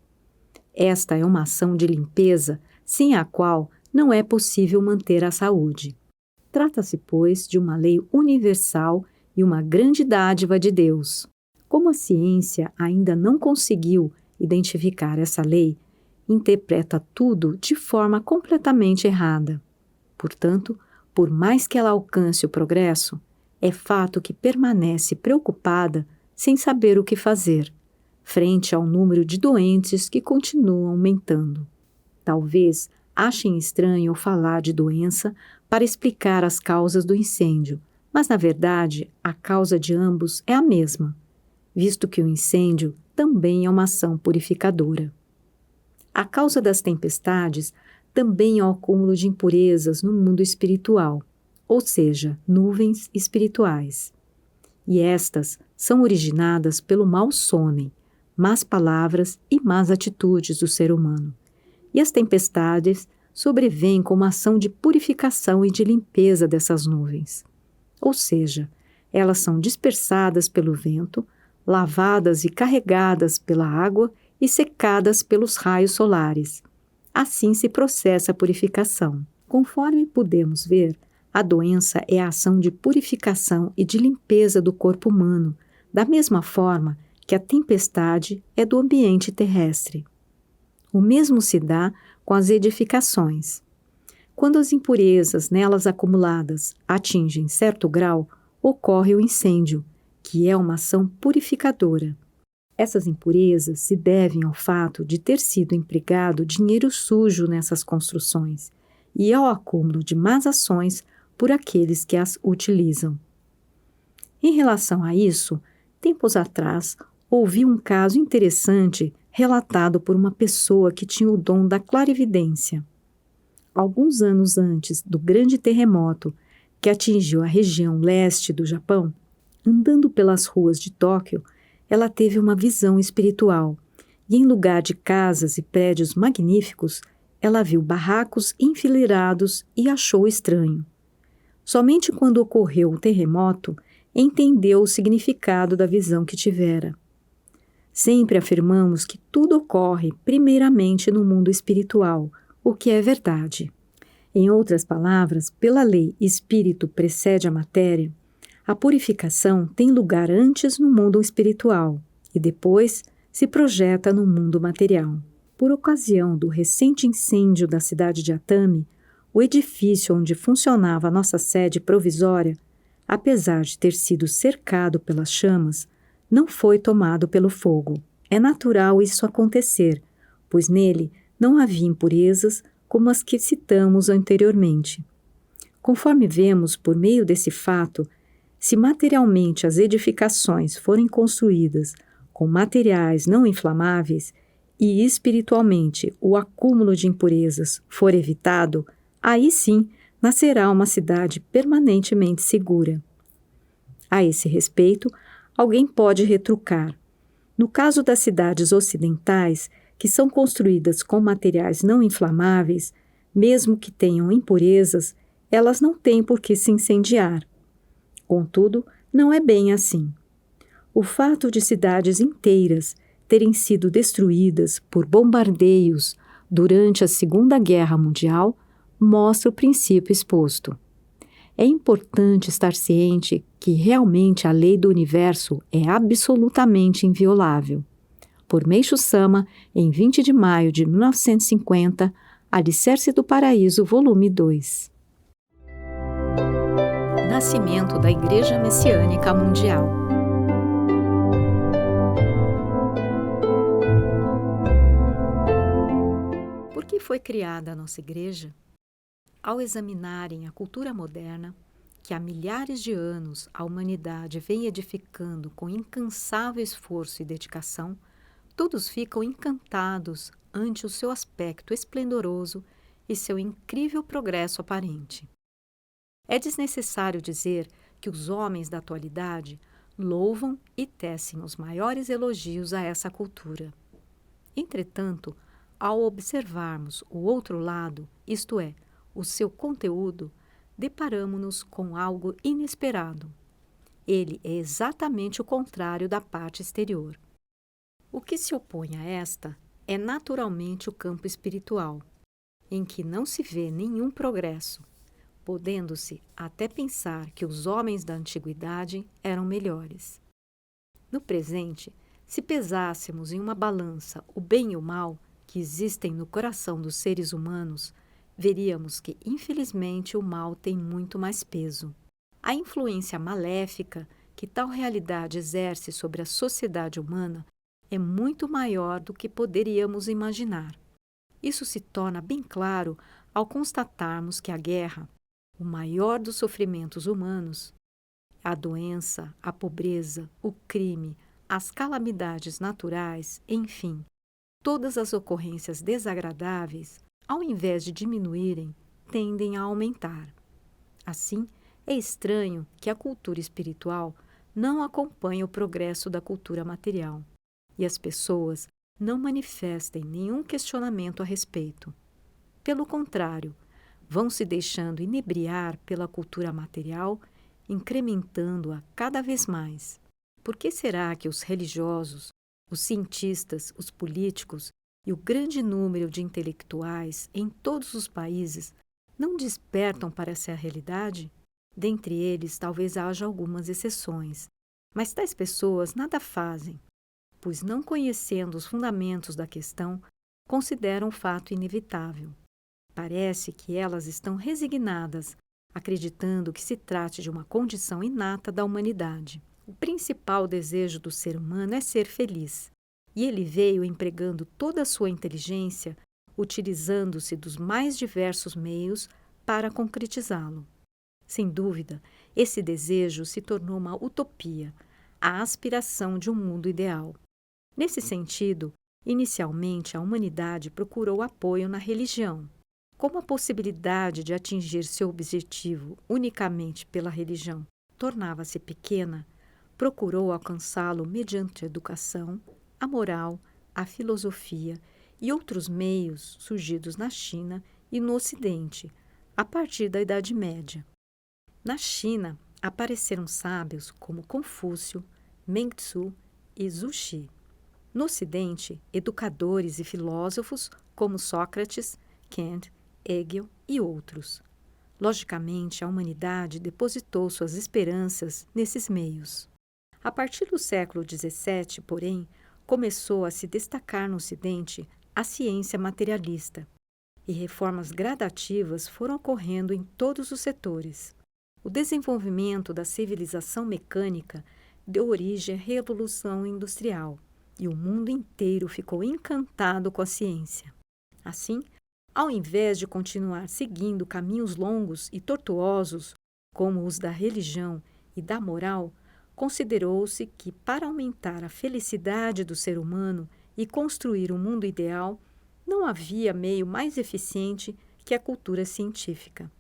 Esta é uma ação de limpeza sem a qual não é possível manter a saúde. Trata-se, pois, de uma lei universal e uma grande dádiva de Deus. Como a ciência ainda não conseguiu identificar essa lei, interpreta tudo de forma completamente errada. Portanto, por mais que ela alcance o progresso, é fato que permanece preocupada sem saber o que fazer, frente ao número de doentes que continuam aumentando. Talvez achem estranho falar de doença para explicar as causas do incêndio, mas, na verdade, a causa de ambos é a mesma, visto que o incêndio também é uma ação purificadora. A causa das tempestades também é o acúmulo de impurezas no mundo espiritual, ou seja, nuvens espirituais. E estas são originadas pelo mau sonem, más palavras e más atitudes do ser humano. E as tempestades sobrevêm como ação de purificação e de limpeza dessas nuvens. Ou seja, elas são dispersadas pelo vento, lavadas e carregadas pela água e secadas pelos raios solares. Assim se processa a purificação. Conforme podemos ver, a doença é a ação de purificação e de limpeza do corpo humano, da mesma forma que a tempestade é do ambiente terrestre. O mesmo se dá com as edificações. Quando as impurezas nelas acumuladas atingem certo grau, ocorre o incêndio, que é uma ação purificadora. Essas impurezas se devem ao fato de ter sido empregado dinheiro sujo nessas construções e ao acúmulo de más ações por aqueles que as utilizam. Em relação a isso, tempos atrás, ouvi um caso interessante relatado por uma pessoa que tinha o dom da clarividência. Alguns anos antes do grande terremoto que atingiu a região leste do Japão, andando pelas ruas de Tóquio, ela teve uma visão espiritual e, em lugar de casas e prédios magníficos, ela viu barracos enfileirados e achou estranho. Somente quando ocorreu o terremoto, entendeu o significado da visão que tivera. Sempre afirmamos que tudo ocorre primeiramente no mundo espiritual, o que é verdade. Em outras palavras, pela lei espírito precede a matéria, a purificação tem lugar antes no mundo espiritual e depois se projeta no mundo material. Por ocasião do recente incêndio da cidade de Atami, o edifício onde funcionava a nossa sede provisória, apesar de ter sido cercado pelas chamas, não foi tomado pelo fogo. É natural isso acontecer, pois nele não havia impurezas como as que citamos anteriormente. Conforme vemos por meio desse fato, se materialmente as edificações forem construídas com materiais não inflamáveis e espiritualmente o acúmulo de impurezas for evitado, aí sim nascerá uma cidade permanentemente segura. A esse respeito, alguém pode retrucar. No caso das cidades ocidentais, que são construídas com materiais não inflamáveis, mesmo que tenham impurezas, elas não têm por que se incendiar. Contudo, não é bem assim. O fato de cidades inteiras terem sido destruídas por bombardeios durante a Segunda Guerra Mundial mostra o princípio exposto. É importante estar ciente que realmente a lei do universo é absolutamente inviolável. Por Meishu Sama, em 20 de maio de 1950, Alicerce do Paraíso, volume 2. Nascimento da Igreja Messiânica Mundial. Por que foi criada a nossa igreja? Ao examinarem a cultura moderna, que há milhares de anos a humanidade vem edificando com incansável esforço e dedicação, todos ficam encantados ante o seu aspecto esplendoroso e seu incrível progresso aparente. É desnecessário dizer que os homens da atualidade louvam e tecem os maiores elogios a essa cultura. Entretanto, ao observarmos o outro lado, isto é, o seu conteúdo, deparamo-nos com algo inesperado. Ele é exatamente o contrário da parte exterior. O que se opõe a esta é naturalmente o campo espiritual, em que não se vê nenhum progresso, podendo-se até pensar que os homens da antiguidade eram melhores. No presente, se pesássemos em uma balança o bem e o mal que existem no coração dos seres humanos, veríamos que, infelizmente, o mal tem muito mais peso. A influência maléfica que tal realidade exerce sobre a sociedade humana é muito maior do que poderíamos imaginar. Isso se torna bem claro ao constatarmos que a guerra, o maior dos sofrimentos humanos, a doença, a pobreza, o crime, as calamidades naturais, enfim, todas as ocorrências desagradáveis, ao invés de diminuírem, tendem a aumentar. Assim, é estranho que a cultura espiritual não acompanhe o progresso da cultura material e as pessoas não manifestem nenhum questionamento a respeito. Pelo contrário, vão se deixando inebriar pela cultura material, incrementando-a cada vez mais. Por que será que os religiosos, os cientistas, os políticos e o grande número de intelectuais em todos os países não despertam para essa realidade? Dentre eles, talvez haja algumas exceções, mas tais pessoas nada fazem, pois, não conhecendo os fundamentos da questão, consideram o fato inevitável. Parece que elas estão resignadas, acreditando que se trate de uma condição inata da humanidade. O principal desejo do ser humano é ser feliz, e ele veio empregando toda a sua inteligência, utilizando-se dos mais diversos meios para concretizá-lo. Sem dúvida, esse desejo se tornou uma utopia, a aspiração de um mundo ideal. Nesse sentido, inicialmente a humanidade procurou apoio na religião. Como a possibilidade de atingir seu objetivo unicamente pela religião tornava-se pequena, procurou alcançá-lo mediante a educação, a moral, a filosofia e outros meios surgidos na China e no Ocidente, a partir da Idade Média. Na China, apareceram sábios como Confúcio, Mengtzu e Zuxi. No Ocidente, educadores e filósofos como Sócrates, Kant, Hegel e outros. Logicamente, a humanidade depositou suas esperanças nesses meios. A partir do século XVII, porém, começou a se destacar no Ocidente a ciência materialista, e reformas gradativas foram ocorrendo em todos os setores. O desenvolvimento da civilização mecânica deu origem à Revolução Industrial, e o mundo inteiro ficou encantado com a ciência. Assim, ao invés de continuar seguindo caminhos longos e tortuosos, como os da religião e da moral, considerou-se que, para aumentar a felicidade do ser humano e construir um mundo ideal, não havia meio mais eficiente que a cultura científica.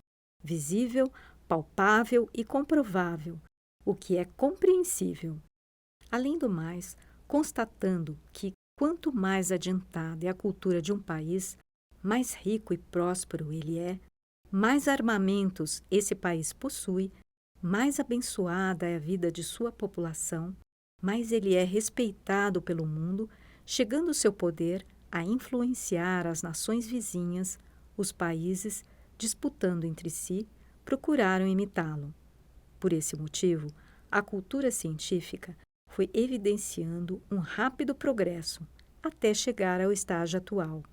Visível, palpável e comprovável, o que é compreensível. Além do mais, constatando que, quanto mais adiantada é a cultura de um país, mais rico e próspero ele é, mais armamentos esse país possui, mais abençoada é a vida de sua população, mais ele é respeitado pelo mundo, chegando seu poder a influenciar as nações vizinhas, os países, disputando entre si, procuraram imitá-lo. Por esse motivo, a cultura científica foi evidenciando um rápido progresso, até chegar ao estágio atual.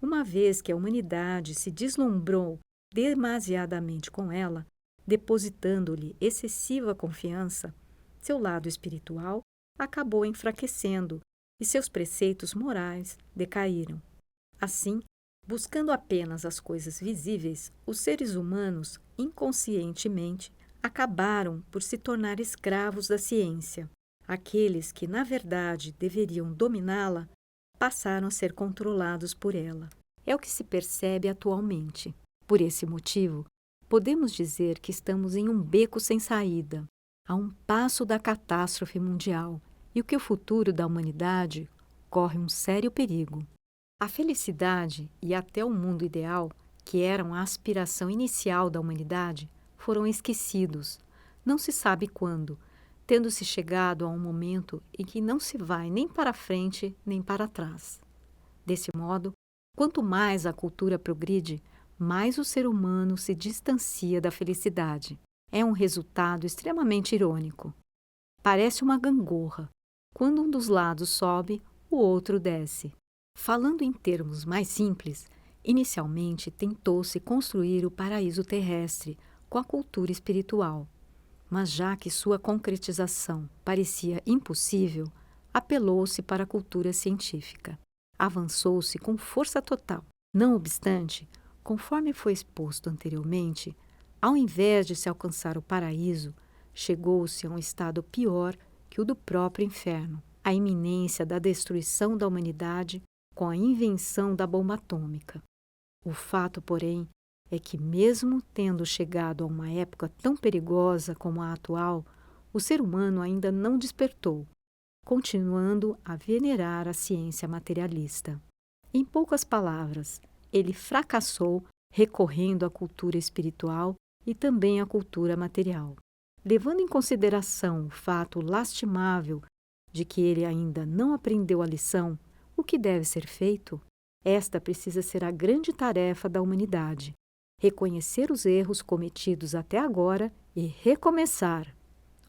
Uma vez que a humanidade se deslumbrou demasiadamente com ela, depositando-lhe excessiva confiança, seu lado espiritual acabou enfraquecendo e seus preceitos morais decaíram. Assim, buscando apenas as coisas visíveis, os seres humanos, inconscientemente, acabaram por se tornar escravos da ciência. Aqueles que, na verdade, deveriam dominá-la, passaram a ser controlados por ela. É o que se percebe atualmente. Por esse motivo, podemos dizer que estamos em um beco sem saída, a um passo da catástrofe mundial, e que o futuro da humanidade corre um sério perigo. A felicidade e até o mundo ideal, que eram a aspiração inicial da humanidade, foram esquecidos, não se sabe quando, tendo-se chegado a um momento em que não se vai nem para frente nem para trás. Desse modo, quanto mais a cultura progride, mais o ser humano se distancia da felicidade. É um resultado extremamente irônico. Parece uma gangorra. Quando um dos lados sobe, o outro desce. Falando em termos mais simples, inicialmente tentou-se construir o paraíso terrestre com a cultura espiritual. Mas já que sua concretização parecia impossível, apelou-se para a cultura científica. Avançou-se com força total. Não obstante, conforme foi exposto anteriormente, ao invés de se alcançar o paraíso, chegou-se a um estado pior que o do próprio inferno, a iminência da destruição da humanidade com a invenção da bomba atômica. O fato, porém, é que, mesmo tendo chegado a uma época tão perigosa como a atual, o ser humano ainda não despertou, continuando a venerar a ciência materialista. Em poucas palavras, ele fracassou recorrendo à cultura espiritual e também à cultura material. Levando em consideração o fato lastimável de que ele ainda não aprendeu a lição, o que deve ser feito? Esta precisa ser a grande tarefa da humanidade: reconhecer os erros cometidos até agora e recomeçar.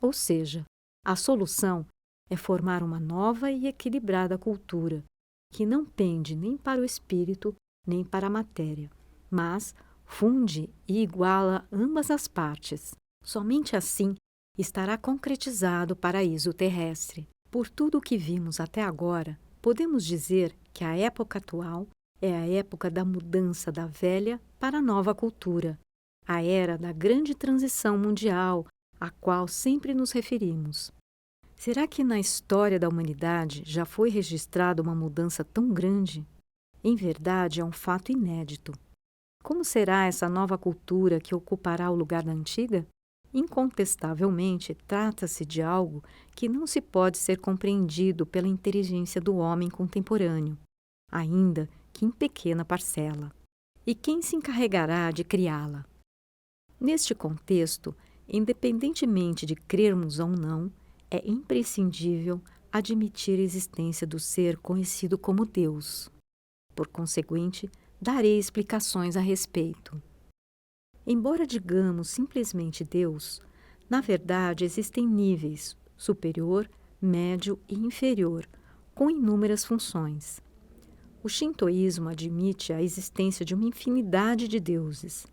Ou seja, a solução é formar uma nova e equilibrada cultura, que não pende nem para o espírito nem para a matéria, mas funde e iguala ambas as partes. Somente assim estará concretizado o paraíso terrestre. Por tudo o que vimos até agora, podemos dizer que a época atual é a época da mudança da velha para a nova cultura, a era da grande transição mundial, à qual sempre nos referimos. Será que na história da humanidade já foi registrada uma mudança tão grande? Em verdade, é um fato inédito. Como será essa nova cultura que ocupará o lugar da antiga? Incontestavelmente, trata-se de algo que não se pode ser compreendido pela inteligência do homem contemporâneo, ainda que em pequena parcela. E quem se encarregará de criá-la? Neste contexto, independentemente de crermos ou não, é imprescindível admitir a existência do ser conhecido como Deus. Por conseguinte, darei explicações a respeito. Embora digamos simplesmente Deus, na verdade existem níveis superior, médio e inferior, com inúmeras funções. O shintoísmo admite a existência de uma infinidade de deuses.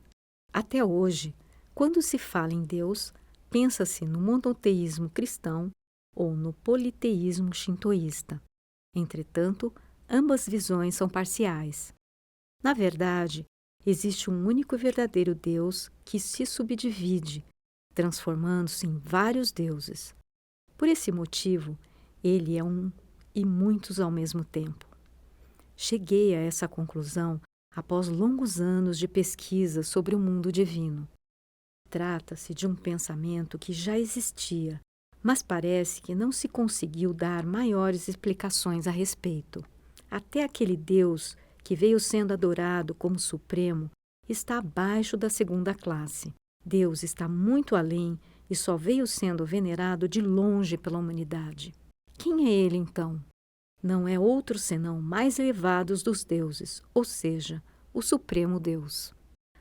Até hoje, quando se fala em Deus, pensa-se no monoteísmo cristão ou no politeísmo shintoísta. Entretanto, ambas visões são parciais. Na verdade, existe um único e verdadeiro Deus que se subdivide, transformando-se em vários deuses. Por esse motivo, ele é um e muitos ao mesmo tempo. Cheguei a essa conclusão após longos anos de pesquisa sobre o mundo divino. Trata-se de um pensamento que já existia, mas parece que não se conseguiu dar maiores explicações a respeito. Até aquele Deus que veio sendo adorado como supremo está abaixo da segunda classe. Deus está muito além e só veio sendo venerado de longe pela humanidade. Quem é ele, então? Não é outro senão o mais elevado dos deuses, ou seja, o Supremo Deus.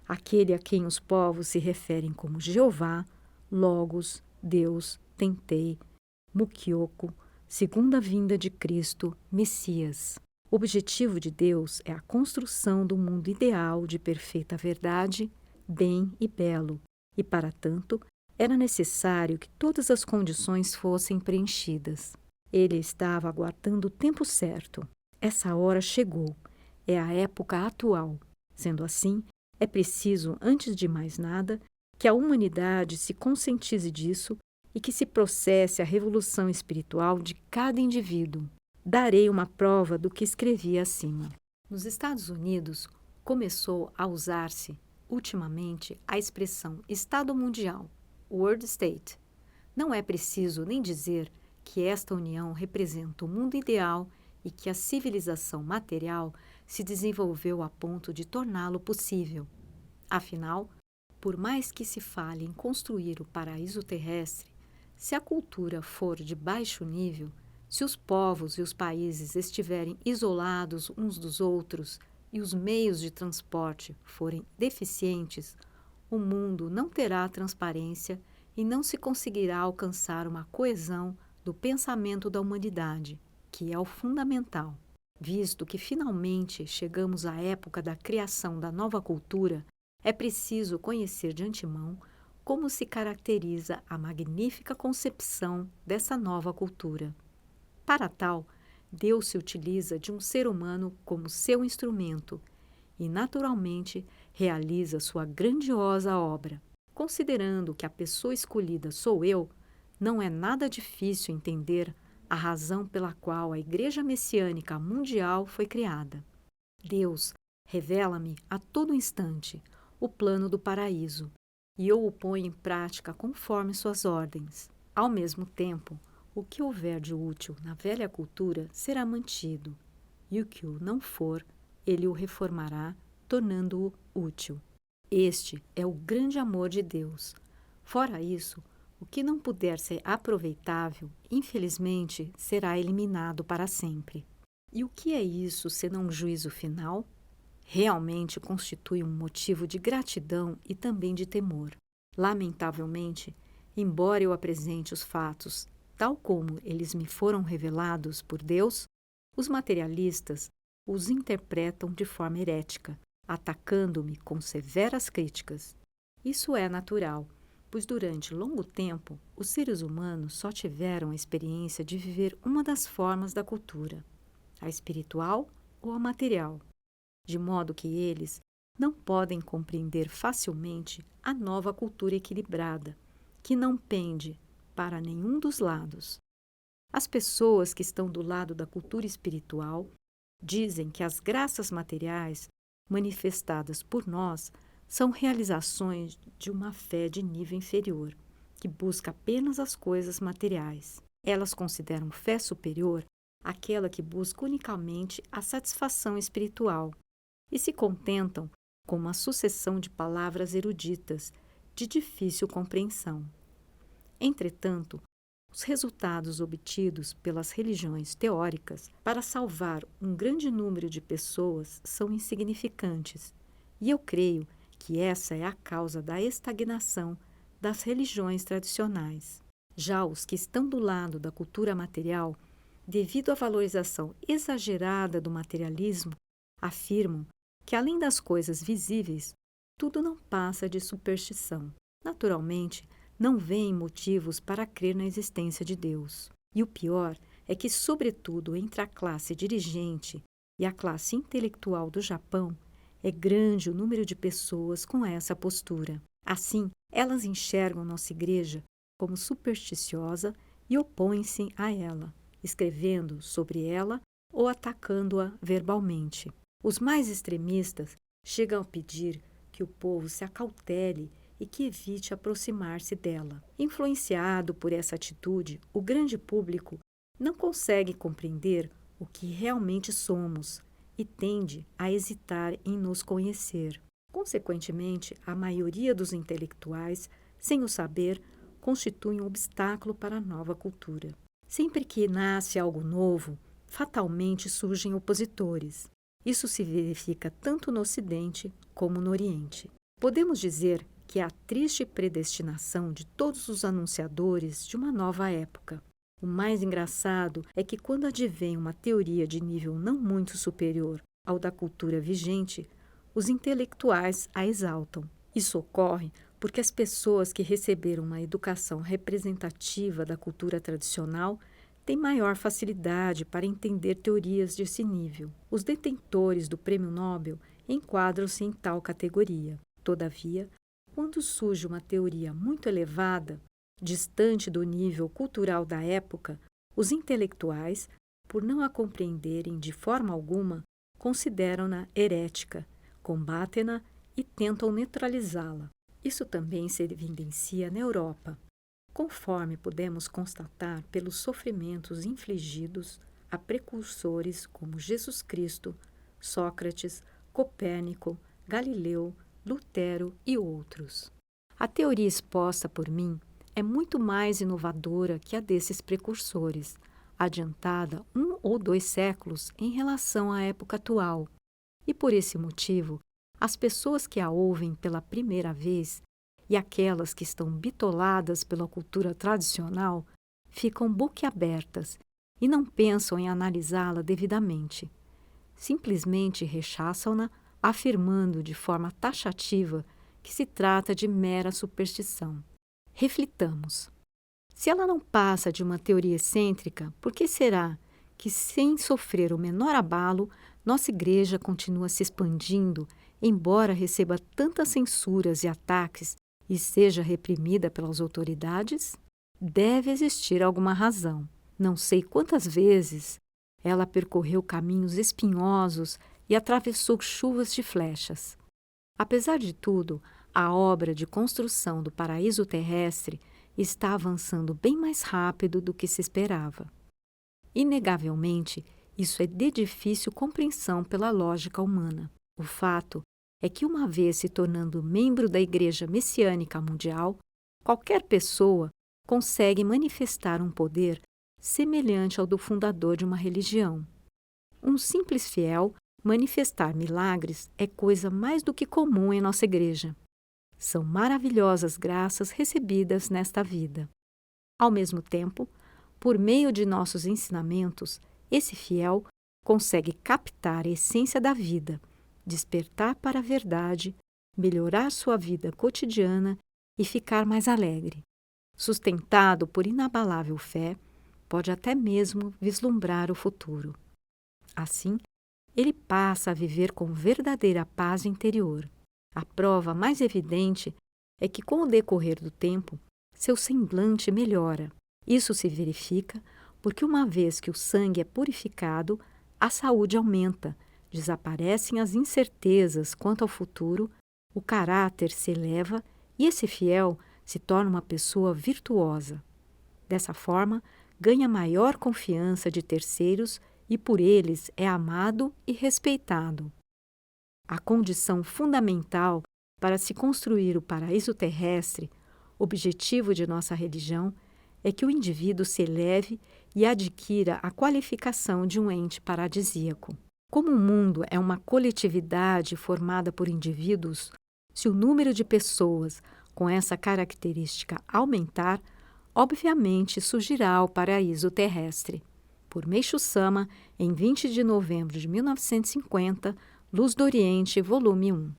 Aquele a quem os povos se referem como Jeová, Logos, Deus, Tentei, Mukyoko, segunda vinda de Cristo, Messias. O objetivo de Deus é a construção do mundo ideal de perfeita verdade, bem e belo, e para tanto era necessário que todas as condições fossem preenchidas. Ele estava aguardando o tempo certo. Essa hora chegou. É a época atual. Sendo assim, é preciso, antes de mais nada, que a humanidade se conscientize disso e que se processe a revolução espiritual de cada indivíduo. Darei uma prova do que escrevi acima. Nos Estados Unidos, começou a usar-se, ultimamente, a expressão Estado Mundial, World State. Não é preciso nem dizer que esta união representa o mundo ideal e que a civilização material se desenvolveu a ponto de torná-lo possível. Afinal, por mais que se fale em construir o paraíso terrestre, se a cultura for de baixo nível, Se os povos e os países estiverem isolados uns dos outros e os meios de transporte forem deficientes, o mundo não terá transparência e não se conseguirá alcançar uma coesão do pensamento da humanidade, que é o fundamental. Visto que finalmente chegamos à época da criação da nova cultura, é preciso conhecer de antemão como se caracteriza a magnífica concepção dessa nova cultura. Para tal, Deus se utiliza de um ser humano como seu instrumento e, naturalmente, realiza sua grandiosa obra. Considerando que a pessoa escolhida sou eu, não é nada difícil entender a razão pela qual a Igreja Messiânica Mundial foi criada. Deus revela-me a todo instante o plano do paraíso e eu o ponho em prática conforme suas ordens. Ao mesmo tempo, o que houver de útil na velha cultura será mantido, e o que o não for, ele o reformará, tornando-o útil. Este é o grande amor de Deus. Fora isso, o que não puder ser aproveitável, infelizmente, será eliminado para sempre. E o que é isso senão um juízo final? Realmente constitui um motivo de gratidão e também de temor. Lamentavelmente, embora eu apresente os fatos tal como eles me foram revelados por Deus, os materialistas os interpretam de forma herética, atacando-me com severas críticas. Isso é natural, pois durante longo tempo os seres humanos só tiveram a experiência de viver uma das formas da cultura, a espiritual ou a material, de modo que eles não podem compreender facilmente a nova cultura equilibrada, que não pende para nenhum dos lados. As pessoas que estão do lado da cultura espiritual dizem que as graças materiais manifestadas por nós são realizações de uma fé de nível inferior, que busca apenas as coisas materiais. Elas consideram fé superior aquela que busca unicamente a satisfação espiritual e se contentam com uma sucessão de palavras eruditas de difícil compreensão. Entretanto, os resultados obtidos pelas religiões teóricas para salvar um grande número de pessoas são insignificantes, e eu creio que essa é a causa da estagnação das religiões tradicionais. Já os que estão do lado da cultura material, devido à valorização exagerada do materialismo, afirmam que, além das coisas visíveis, tudo não passa de superstição. Naturalmente, não veem motivos para crer na existência de Deus. E o pior é que, sobretudo entre a classe dirigente e a classe intelectual do Japão, é grande o número de pessoas com essa postura. Assim, elas enxergam nossa igreja como supersticiosa e opõem-se a ela, escrevendo sobre ela ou atacando-a verbalmente. Os mais extremistas chegam a pedir que o povo se acautele e que evite aproximar-se dela. Influenciado por essa atitude, o grande público não consegue compreender o que realmente somos e tende a hesitar em nos conhecer. Consequentemente, a maioria dos intelectuais, sem o saber, constitui um obstáculo para a nova cultura. Sempre que nasce algo novo, fatalmente surgem opositores. Isso se verifica tanto no Ocidente como no Oriente. Podemos dizer que é a triste predestinação de todos os anunciadores de uma nova época. O mais engraçado é que, quando advém uma teoria de nível não muito superior ao da cultura vigente, os intelectuais a exaltam. Isso ocorre porque as pessoas que receberam uma educação representativa da cultura tradicional têm maior facilidade para entender teorias desse nível. Os detentores do Prêmio Nobel enquadram-se em tal categoria. Todavia, quando surge uma teoria muito elevada, distante do nível cultural da época, os intelectuais, por não a compreenderem de forma alguma, consideram-na herética, combatem-na e tentam neutralizá-la. Isso também se evidencia na Europa, conforme podemos constatar pelos sofrimentos infligidos a precursores como Jesus Cristo, Sócrates, Copérnico, Galileu, Lutero e outros. A teoria exposta por mim é muito mais inovadora que a desses precursores, adiantada 1 ou 2 séculos em relação à época atual, e por esse motivo, as pessoas que a ouvem pela primeira vez e aquelas que estão bitoladas pela cultura tradicional ficam boquiabertas e não pensam em analisá-la devidamente. Simplesmente rechaçam-na, afirmando de forma taxativa que se trata de mera superstição. Reflitamos. Se ela não passa de uma teoria excêntrica, por que será que, sem sofrer o menor abalo, nossa igreja continua se expandindo, embora receba tantas censuras e ataques e seja reprimida pelas autoridades? Deve existir alguma razão. Não sei quantas vezes ela percorreu caminhos espinhosos e atravessou chuvas de flechas. Apesar de tudo, a obra de construção do paraíso terrestre está avançando bem mais rápido do que se esperava. Inegavelmente, isso é de difícil compreensão pela lógica humana. O fato é que, uma vez se tornando membro da Igreja Messiânica Mundial, qualquer pessoa consegue manifestar um poder semelhante ao do fundador de uma religião. Um simples fiel manifestar milagres é coisa mais do que comum em nossa igreja. São maravilhosas graças recebidas nesta vida. Ao mesmo tempo, por meio de nossos ensinamentos, esse fiel consegue captar a essência da vida, despertar para a verdade, melhorar sua vida cotidiana e ficar mais alegre. Sustentado por inabalável fé, pode até mesmo vislumbrar o futuro. Assim, ele passa a viver com verdadeira paz interior. A prova mais evidente é que, com o decorrer do tempo, seu semblante melhora. Isso se verifica porque, uma vez que o sangue é purificado, a saúde aumenta, desaparecem as incertezas quanto ao futuro, o caráter se eleva e esse fiel se torna uma pessoa virtuosa. Dessa forma, ganha maior confiança de terceiros e por eles é amado e respeitado. A condição fundamental para se construir o paraíso terrestre, objetivo de nossa religião, é que o indivíduo se eleve e adquira a qualificação de um ente paradisíaco. Como o mundo é uma coletividade formada por indivíduos, se o número de pessoas com essa característica aumentar, obviamente surgirá o paraíso terrestre. Por Meishu Sama, em 20 de novembro de 1950, Luz do Oriente, volume 1.